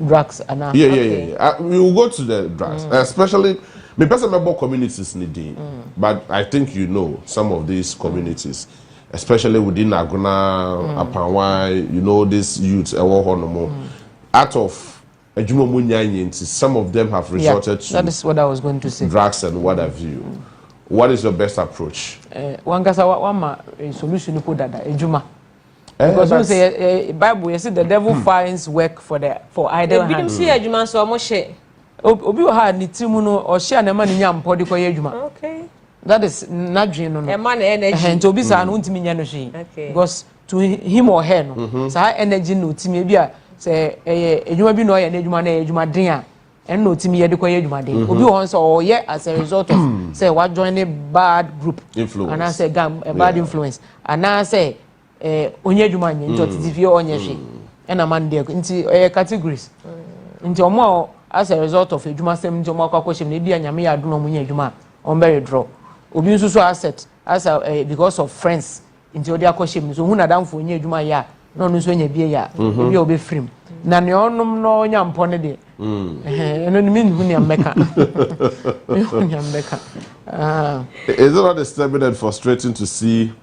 drugs and yeah. We will go to the drugs, especially me person member communities needing, but I think you know some of these communities, especially within Agona, Apanwai, you know these youths, out of some of them have resorted to that is what I was going to say. Drugs and what have you. What is your best approach? One kasa one solution ko dada ejuma. Because we say Bible, you see the devil finds work for idle hands. Ebi see ejuma so mo she. Obi wo ha ni timu no o she na ma ni nya mpodi ko ye ejuma. Okay. That is nadwen no. E ma na energy. Nti obi sa no ntimi nya no hwe. Because to him or her no, sa energy no timi bi a say ejuma bi no ye na ejuma na ejuma den a and no timi ye de ko ye ejuma den. Obi wo so o ye as a result of say what join a bad group influence. And I say bad influence. And I say onye ejuma nyi nti otitifie onye hwe. And man dey nti categories. Nti omo as a result of ejuma sem nti omo akwakohye na bi anyame ya do no munye ejuma on very draw. Obi nso so asset as because of friends nti odi akwakohye so hu na damfo onye ejuma ya no no so nya bie ya obi obi free na ne onum no nya mpo ne de eno ni min hu ne ameka Is it not disturbing and frustrating to see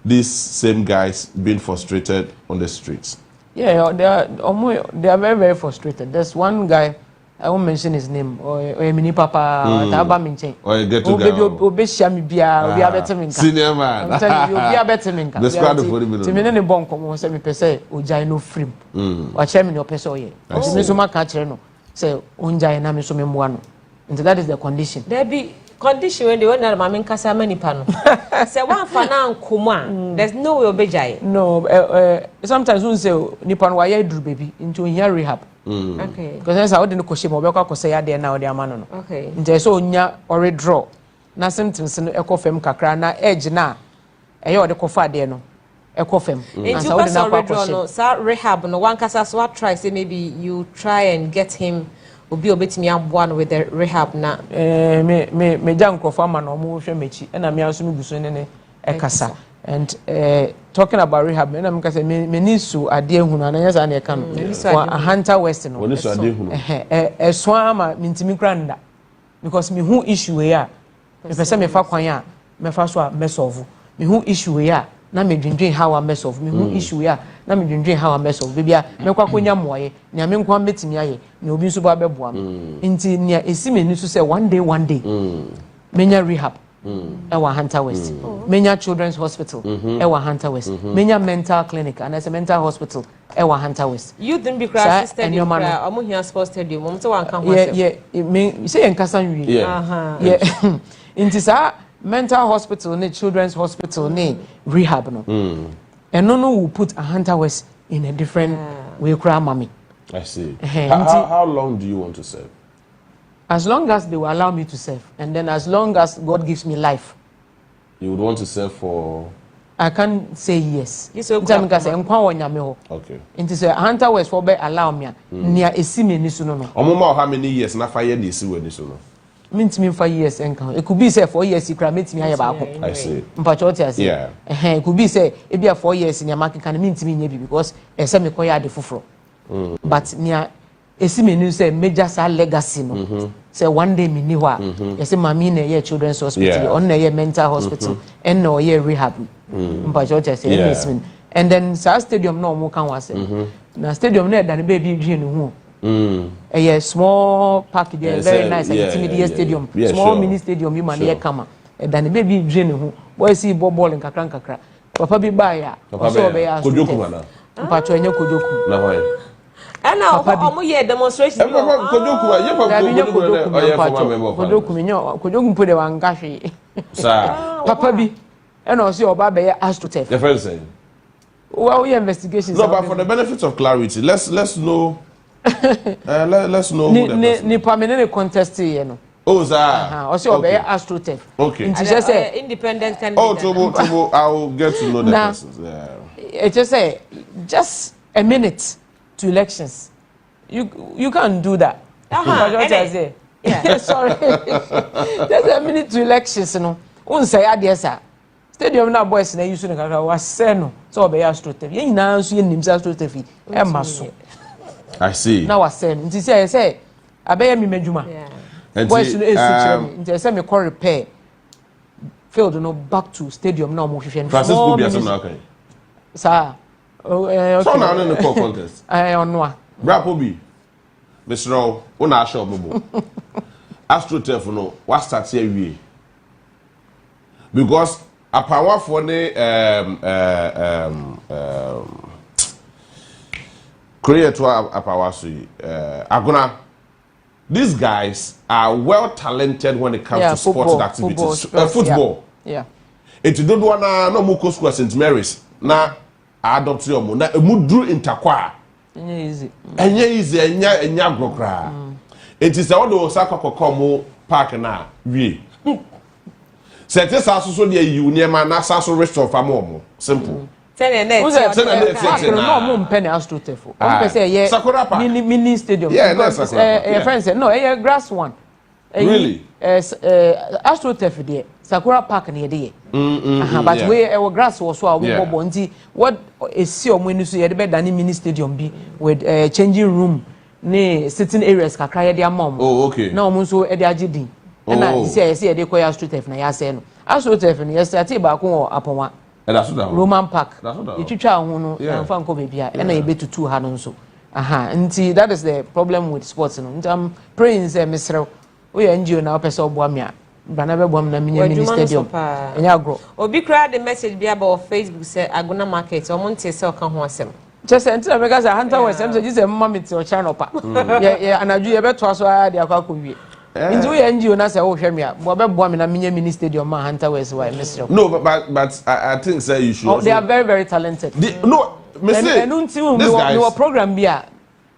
these same guys being frustrated on the streets? Yeah, they are very, very frustrated. There's one guy, I won't mention his name, or mini papa, Taba Minche. Or you get to Obe Shami Bia, we are better than senior man. I'm telling you, we are better than the squad of 40 minutes. Timene bon komo se me pese ojai no free. Wa che me no pese oye. Me so maka kire no. Say onjai na me so me mwa no. And that is the condition. There be condition when they want na mama nkasa mani pa no. Say one fa na nkomo a, there's no way obejai. No, sometimes when say nipa no wa ye duru baby into here rehab. Okay. Because that's how they no koshi mo be kwa kosa ya de na o de amano no. Okay. Nje so onya ore draw. Na symptoms no ekofem kakra na edge na eye o de kofa de no ekofem. And you pass already draw no sa rehab no one kasa so what try say maybe you try and get him obi obetimi aboa with the rehab na me jankrofo ama no mo hwe mechi na me anso me guso ne ekasa. And talking about rehab, me na me say me ni su ade ehunu na yesa na e kan for a hunter west no When is ade ehunu so ama mintimi kranda because me hu issue we a me pese me fa kwan a me fa so a me solve me hu issue we a na me dwendwen how a me solve me hu issue we a na me dwendwen how a me solve bibia me kwa konya moye ne me nkwa metimi aye ne obi so ba beboa me nti ne esi me ni so say one day menya rehab Ewa Hunter West. Menya Children's Hospital. Ewa Hunter West. Menya Mental Clinic. And as a mental hospital. Ewa Hunter West. You didn't be crash stadium. I'm here sports stadium. I'm so yeah. You say in Kasan. Yeah. Into sa mental hospital, ne children's hospital, ne rehab no. And no will put a Hunter West in a different way. Mommy. I see. How long do you want to serve? As long as they will allow me to serve, and then as long as God gives me life. You would want to serve for? I can't say yes. Okay. Into say Hunter West for be allow me. Near a simi ni suno no. How many years na 5 years ni si we ni suno? Means me 5 years enka. It could be say 4 years ikra meet me aye baako. I see. Mpacho what you say? Yeah. It could be say e be 4 years ni amaka kan meet me nyebi because e say me koya ade foforo. But near esime ni say major sa legacy no. Say one day me ni wa. You say mami na ye children's hospital, on na ye mental hospital, and no ye rehab. Mpacho what you say? And then sa stadium no mo kan wa say. Na stadium na da baby dream no ho. A small park there, very nice and intimate stadium. Small mini stadium you man here come. And then baby dream no. Boy see ball in kakra. Papa bi ba ya. So be ya. Kojoku mana. Mpacho enye kojoku. Na why? And now, I'm here demonstration. Kojoku put the one gashi. Papa B. And also, Obaba asked to tell. The first thing. Well, we investigations. No, but for the benefit of clarity, let's know. Let's know. Ni permanent contest, you know. Oh, sir. Also, Obaya asked to tell. Okay. It's just say independent candidate. Oh, Tobo, I will get to know the persons. Yeah. It's just say just a minute to elections. You can't do that. Yeah. Sorry. Just a minute to elections, you know. Say sir. stadium na boys na use no kakra was say no so be astroturf ye nyina so ye nim astroturf e ma so I see na was say nti say abeye mi madwuma boys no esu nti say me call repair field no back to stadium na mo hwehwe no Francisco Bia some na okay sir okay so na no call contest ono a Brapo bi Mr. Una show bobo astroturf no what start here wie because apawa for ne create apawa so agona these guys are well talented when it comes to sports activities football yeah it do do na no mo school at St Mary's na adopt your mo na emu dru intakwa enye easy enya grokra it is all the sakokoko mo park na wie Sete so de yi uniema na saso restore famo simple. Tell na no mo mpene astroturf. On pe say ye mini stadium. Yeah, no Sakura. Friends say no, grass one. Really? Astroturf there. Sakura Park na ye but we grass was so we bobo nti what is see omo ni so ye de be dani mini stadium bi with changing room ne sitting areas kakra ye de amom. Oh, okay. Na omo so e de agidi. And say they call astroturf na ya say no astroturf no yesterday ba ko aponwa Roman Park you twitwa ho no amfa nko bebia e na ye betutu ha no nso nti that is the problem with sports no ntam praying say mesrew we NGO na opese oboa me a bana be boam na mini stadium enya agro obi kra the message bi about Facebook say Agona market o monte say o ka ho asem just enter because hunter was say just mama me ti o channel pa ye anaju ye beto aso a de akwa wie Into NGO na say oh hwe me a bo be boa me na mini stadium ma Hunter West why Mr. No but I think say you should they are very talented. No me say no program bia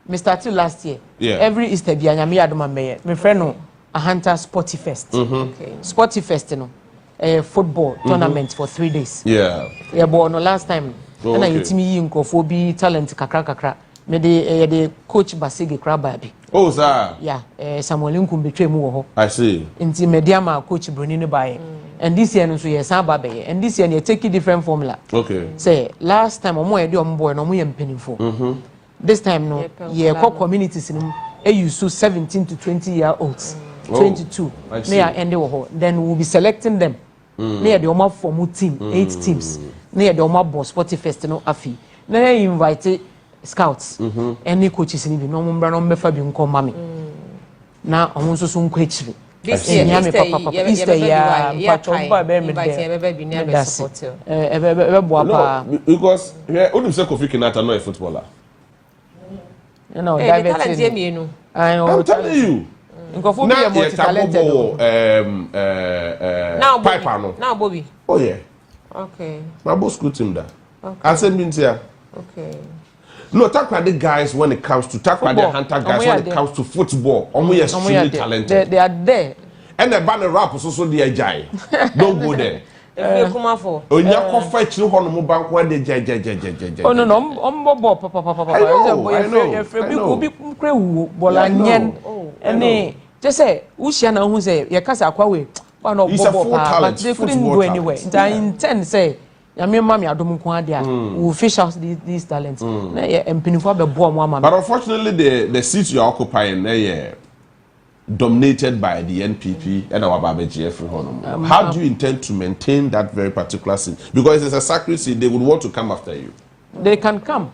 me started last year. Every Easter bia nyame adoma me me friend no a Hunter Sporty Fest. Okay. Sporty Fest no football tournament for 3 days. Yeah but no last time na yitimi yi nkofo bi talent kakra me the coach Basige Kraba bi. Oh sir. Yeah, Samuel Nkumbetwe mu wo ho. I see. Inti mediama coach Bruni ne bae. And this year no so yes aba be. And this year they take a different formula. Okay. Say last time omo ye de omo boy no omo ye mpenifo. This time no ye communities no use 17 to 20-year-olds. 22. They are end wo ho. Then we'll be selecting them. Near the omo form team, 8 teams. Near the omo boss sporty fest no afi. Na invite scouts any coaches ni bi no mbra no mbefa bi nko mame na omo so nko echiri this year Easter ya patomba be me de support ebe boa pa because here only say Kofi Kinata no a footballer you know I'm telling you nkofo be multi talented Piper no now Bobby oh yeah okay my boss school team da I said means here okay. No, talk about the guys when it comes to talk about the Hunter guys when it comes to football. Almost extremely talented. They are there. And the banner rap also the agile. Don't go there. Come for. Onya ko fetch no hono mo bank when they jai. Oh no no, papa. I know. Obi kure wu bola nyen. Ene just say Ushia na hu say ye kasa akwa we. He's a full talent. But they couldn't go anywhere. I intend say Yami mami adom nko ade a we fish out these talents na empinifo abebo mo ama. But unfortunately the seat you are occupying dominated by the NPP and our BGF free honor. How do you intend to maintain that very particular seat? Because it's a sacred seat, they would want to come after you. They can come.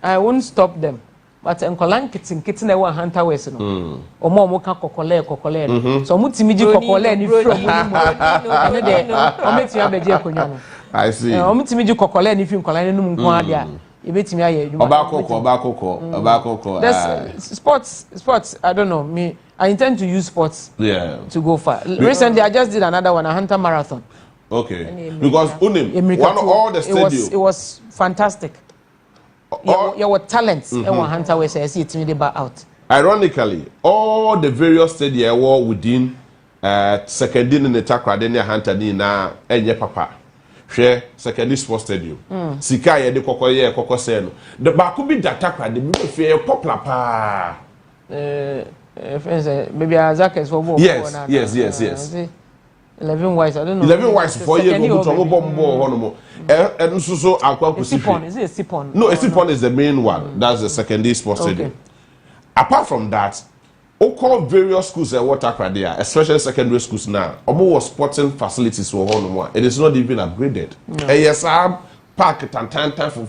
I won't stop them. But enkolan kitin na wa Hunter West no omo ka kokole so mutimi ji kokole ni from ni de ometi abeje akonwa no I see omutimi ji kokole ni fi enkolan no nko ade a ebetimi aye adwuma obakoko sports I don't know me I intend to use sports to go far. Recently I just did another one, a Hunter marathon. Okay. Because one of all the stadiums it was fantastic. Your talents and one Hunter West I see it me back out. Ironically, all the various stadiums were within secondary in the Takra then Hunter ni na enye papa. Share secondary sports stadium. Sika ye de koko se no. The back could be that Takra the be fair popular pa. Friends maybe Azak is for Yes. 11 wives, I don't know. 11 wives 4 years ago, to bomb. And so Sipon, is it a Sipon? No, a Sipon is the main one. That's the secondary sports stadium. Apart from that, all various schools at water there, especially secondary schools now, almost sporting facilities for one. It is not even upgraded. Yes, park Tantanta for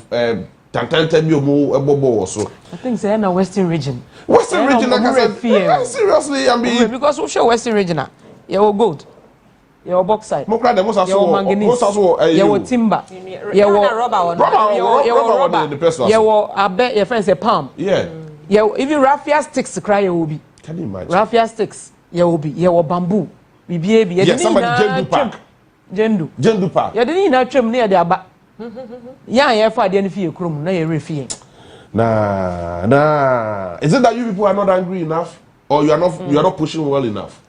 Tantanta Bobo also. I think it's in a Western region. Western region, like I said, seriously, I mean, because we show Western region, you're gold. Your bauxite. Your manganese. Your timber. Your rubber. Your I bet your friends say palm. Yeah. Even raffia sticks cry you will be. Can you imagine? Raffia sticks you will be. Your bamboo. Yeah, somebody Jendu Park. Jendu Park. You didn't know trim near the back. Yeah, for the enemy crum, no you refuse. Nah. Is it that you people are not angry enough, or you are not pushing well enough?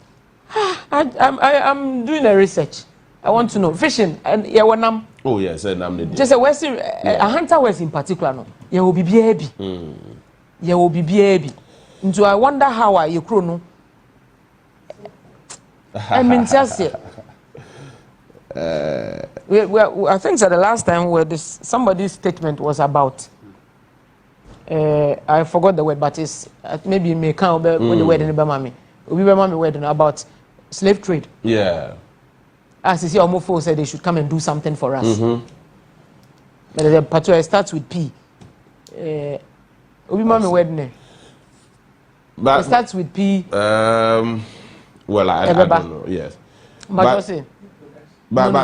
I'm doing a research. I want to know fishing and nam. Oh yes, nam. Just a Western, a hunter West in particular. No, you will be baby. You will be baby. So I wonder how are you chrono. I mean, just I think that the last time where somebody's statement was about. I forgot the word, but it's maybe me can't with the word in the Bamami. We were word about slave trade. Yeah. As you see, Omofo said they should come and do something for us. But the patrol starts with P. We mama word name. It starts with P. Well, I don't know. Yes. But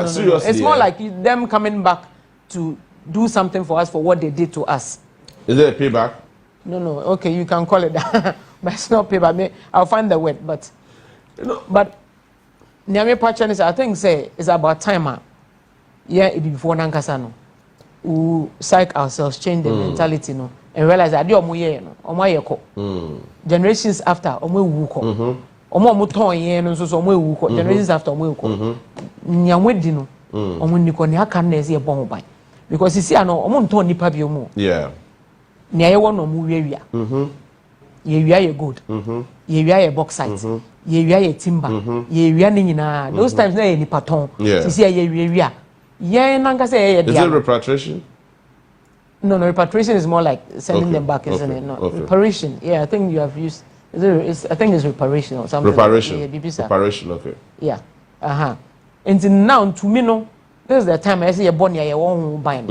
seriously, it's more like them coming back to do something for us for what they did to us. Is it a payback? No. Okay, you can call it that, but it's not payback. I'll find the word, but. But Nyame Pachan is, I think, say it's about time. Yeah, it be before Nankasano. We psych ourselves, change the mentality, no, and realize that you're more generations after, generations after, Nyamwedino, Nikon, because you see, I know, Omontoni Pabio. Yeah. Near one or Muria. You are good. You are a bauxite. You are a timber. You are those times na any pattern. You see a nanga say is it repatriation? No, repatriation is more like sending them back, isn't it? No, reparation. Yeah, I think you have used. I think it's reparation or something. Reparation. Reparation. Okay. Yeah. Until now, to me, no. This is the time I see a bonny. I won't buy.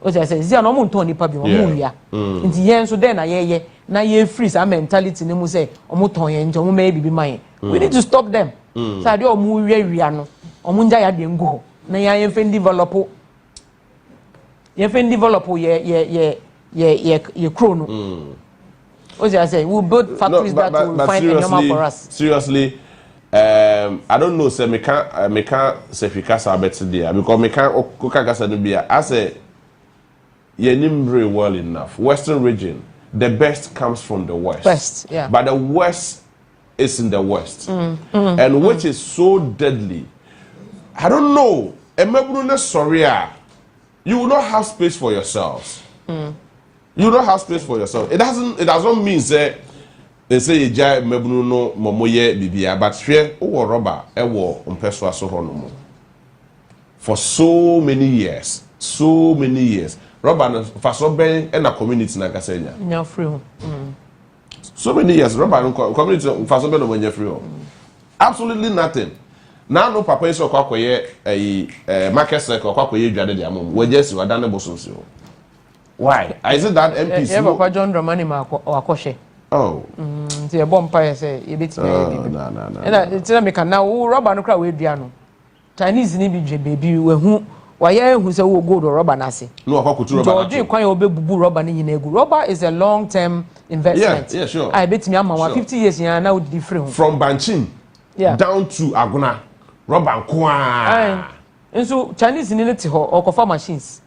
What I say, "Zia no mo ntoni pa bi mo ya." Nti yen so den na ye na ye freeze our mentality ne mu say omo ton yen nje omo ma bibi man. We need to stop them. So ade omo wia no, omo nja ya de ngu ho. Na ya yen fen develop. Ye fen develop ye crow no. What I say, we build factories that will find a normal for us. Seriously, I don't know say me can say fikasa better there because me can oka kasa no bia. I say very well enough. Western region, the best comes from the west. West, yeah. But the west is in the west, and which is so deadly. I don't know. You will not have space for yourselves. You will not have space for yourself. It doesn't mean say they say you jai mebunu no momoye bibia, but fear or rubber ewo umpeswa so honomo for so many years. Robert for so many and a community na Kasenya. No free. So many years, Robert community for so many when you're free. Absolutely nothing. Now no papa is a market circle kwakoye dwade dia mom. We just we done bosom. Why? Is it that MPs? Yeah, Papa John Dramani ma akoshe. Oh. Ti e bomb pa say e bit me. No. And it's na me can now Robert no kra we dua no. Chinese ni bi dwe baby we hu why who say we gold or rubber nasi? No, George, kwan you bubu rubber ni nyina egu. Rubber is a long-term investment. Yeah, sure. I bet me am 50 years now different. From Banchin down to Aguna, rubber kwa. And so Chinese ni leti ho okofa machines.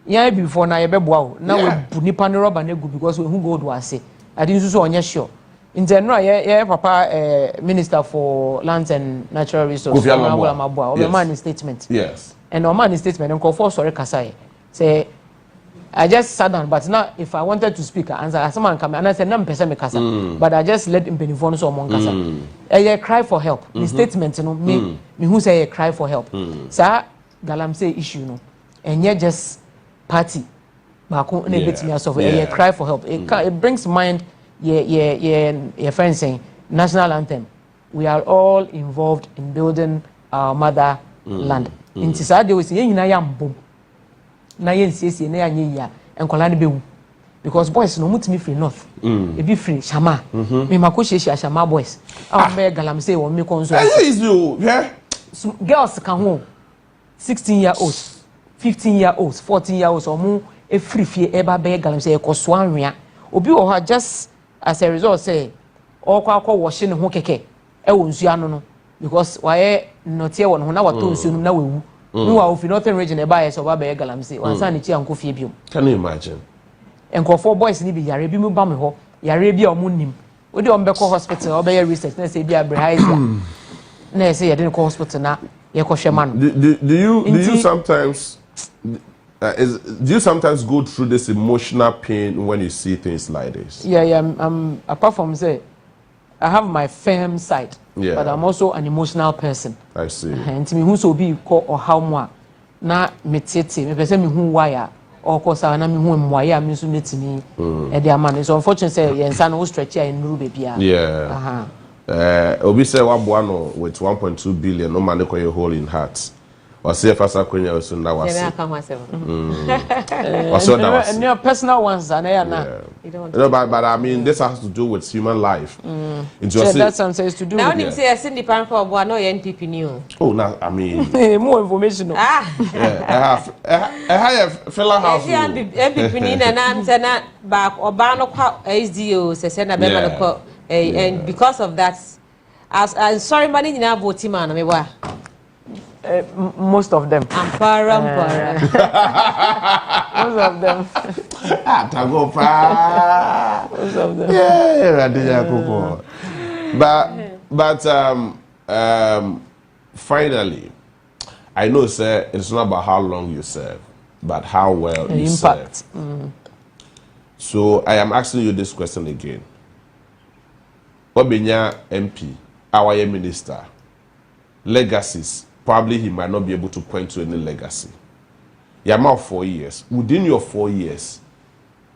Yeah, before na yebeboa now we nipa ni rubber na egu because we who gold was say. I didn't so onye sure. In general, Papa Minister for Lands and Natural Resources, man in statement. Yes. And our man in statement, and call for sorry Kasai say I just sat down, but now if I wanted to speak, I answer. Someone come and I said, "No, person me kasa," but I just let him benefit so among kasa. I cry for help. The statement, you know, me who say I cry for help. Sir, galam say issue, no, and yet just party. Bako ne bit me solve. I cry for help. It brings mind. Your friend saying national anthem. We are all involved in building our motherland. In Tisade, we say, "You am boom." Na yen siesie na anye ya enkola ne bewu because boys no mutimi free north e be free shama me mako hyehyia shama boys be galamsey won me konso is you girls can ho 16-year-olds 15-year-olds 14-year-olds omo e free fie e ba be galamsey e koso anwea obi wo ha just as a result say okwa wash ne ho keke e wo nsu ano no because why notie won ho na wato nsu no na wewu. No, if nothing region buy so ba be galamsey wan san ni chi anko fie biom. Can you imagine? Enko for boys ni bi yare bi mu ba me ho yare bi a omo nim we dey on be hospital or be research na say bi abrahizia na say ye dey ko hospital na ye ko hwe man. Do you sometimes do you sometimes go through this emotional pain when you see things like this? Yeah, apart from say I have my firm side, but I'm also an emotional person. I see. And me who so be ko or how mo na me tete me pese me hu wire or ko sa na me hu mwaye me so metimi e dey man. So unfortunately say yensa no stretch ya nuru baby a. Yeah. Obi say waboa no with 1.2 billion no man ko your hole in heart. Or say fasa kwenya so na wase. And your personal ones and na. No, but I mean this has to do with human life. So that's something to do. Now him say I seen the pan for boy no NPP new. Oh, now I mean more information. I have fella house. NPP ni na answer na back oba no kwa SDO say na be na ko and because of that as sorry money na vote man me wa. Most of them. Ampara. Most of them. Most of them. Yeah, but finally, I know, sir, it's not about how long you serve, but how well you impact. Serve. So I am asking you this question again. Obenya MP, our minister, legacies. Probably he might not be able to point to any legacy. You're about 4 years. Within your 4 years,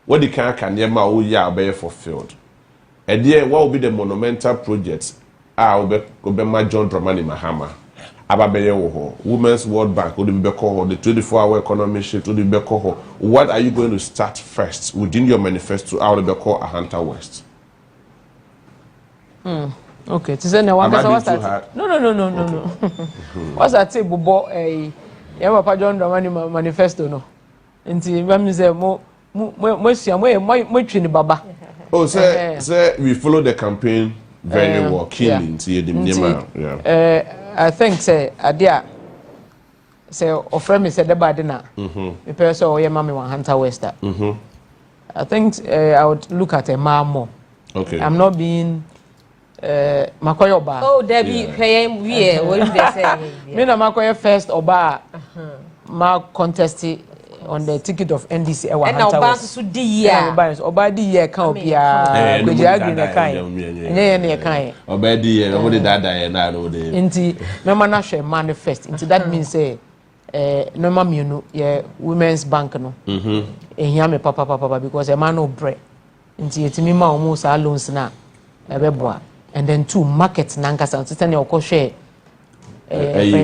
what the can you be fulfilled? And then what will be the monumental projects? Will be my John Dramani Mahama. Women's World Bank, the 24-hour economy shift, what are you going to start first within your manifesto? I will be called a Hunter West. Okay, to say no one what's that? No. What's that say bobo yeah papa John Dramani manifesto no. Nti me say mo twini baba. Oh, say we follow the campaign very well, killing to the I think say adia say offer me say the bad na. Me person o ye mama one Hunter Wester. I think I would look at a man more. Okay. I'm not being Makoye Oba. Oh, Debbie, we what did they say? Me na Makoye first Oba. Ma contested on the ticket of NDC. And now Oba so di year. Oba di year kan opia. Kweji agri na kan. Nye ne kan. Oba di year, what did that die na no dey. Inti me ma na hwe manifest. Inti that means say no ma mienu ye women's bank no. Ehia me papa because e ma no bre. Inti etimi ma omo sa loans na ebeboa. And then two markets nankasa so tell you ko share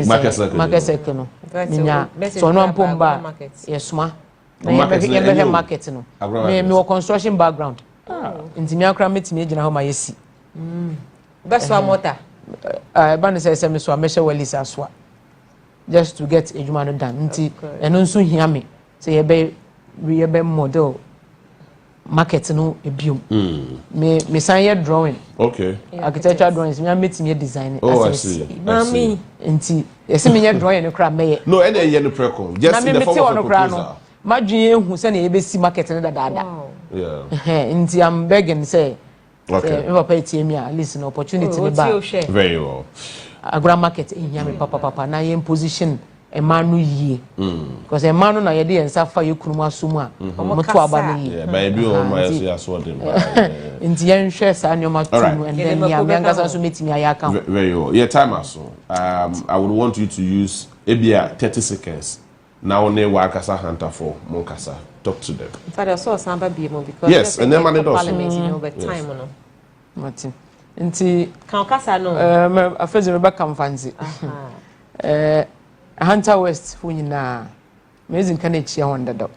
market circle no minya so no mpomba yesuma na ye market no me construction background ntimi akra metimi agina ho ma yesi beswa motor ban say me so amehye walisa aswa just to get ejuma no done nti eno nso hia me say ye be model market no ebium me sign drawing okay architectural drawings me metime design I see mami enti ese me drawing no kra me no any ye no preko just in the form of proposal madwen ehu se na ye be si market no dada yeah enti I'm begging say okay me papa etie me at least an opportunity ni ba very well agro market ehia me papa na ye position Manu ye. Because Manu na yedi and Safa you kunuma suma. Yeah, baby, or my asword. Inti yen shares and your matu and then Yamianga also meeting my account. Very well. Yeah, time also. I would want you to use ebia 30 seconds. Now ne wakasa hunter for Monkasa. Talk to them. Father saw Samba Bimo because yes, and then man parliament over time no. Martin. Inti kan kasa no. Afezi Rebecca Mfanzi. Hunter West fu nyina mezi nka na chia won dada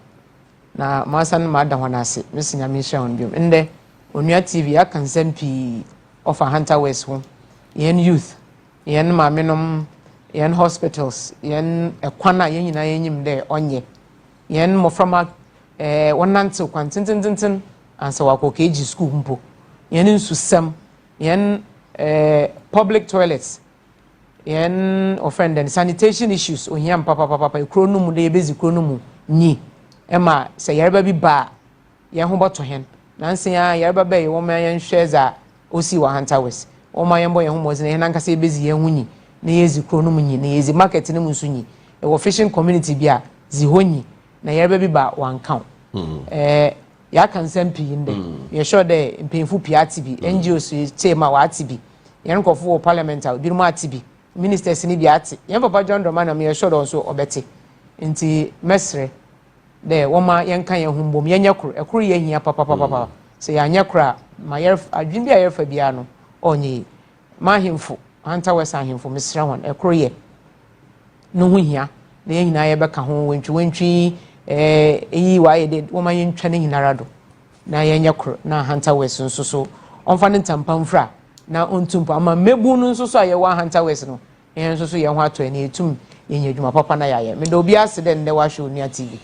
na masan ma da hona ase mesi nya me hia won biom ende onua tv aka nsem pi of Hunter West hu yen youth yen mamenom yen hospitals yen ekwana yen nyina yenyim de onye yen moframa wonante kwantintintin ansa wakoke ji school mpo yen nsusem yen public toilets yen offend and sanitation issues ohiam papa ekronumu de ebezi kronumu ni ema se yareba bi ba yen ho boto hen nanse ya yareba ba ye wo ma yen shares a osi wa Hunter West wo ma yen bo yen ho mozi yen nankasa ebezi yen hunyi na yezi kronumu nyi na yezi market ne munsu nyi e wo fishing community bia zi honyi na yareba bi ba wan count ya kan sempi inde ye sure de mpemfu piati bi NGOs tema wa atibi yen kofo wo parliament bi mu atibi ministers ni bi ati yen papa John Romana me sure don so obete nti mesre de woma yen kan yen humbom yen yakuru ekuru ye hia papa se ya nyakura ma yer adwin bi a yer fa bia no onye ma himfo Hunter West ahimfo mesra hon ekuru ye no hu hia na yen hina ye beka ho wentwi eyi wa ye de woma yen twa ne hinara do na yen yakuru na Hunter West nso so onfa ne ntampamfra na ontumpo ama mebu no nso so aye wa Hunter West no yen nso so ye ho ato ani etum yenye adwuma papa na yaye me do obi ase de nde wa show ni TV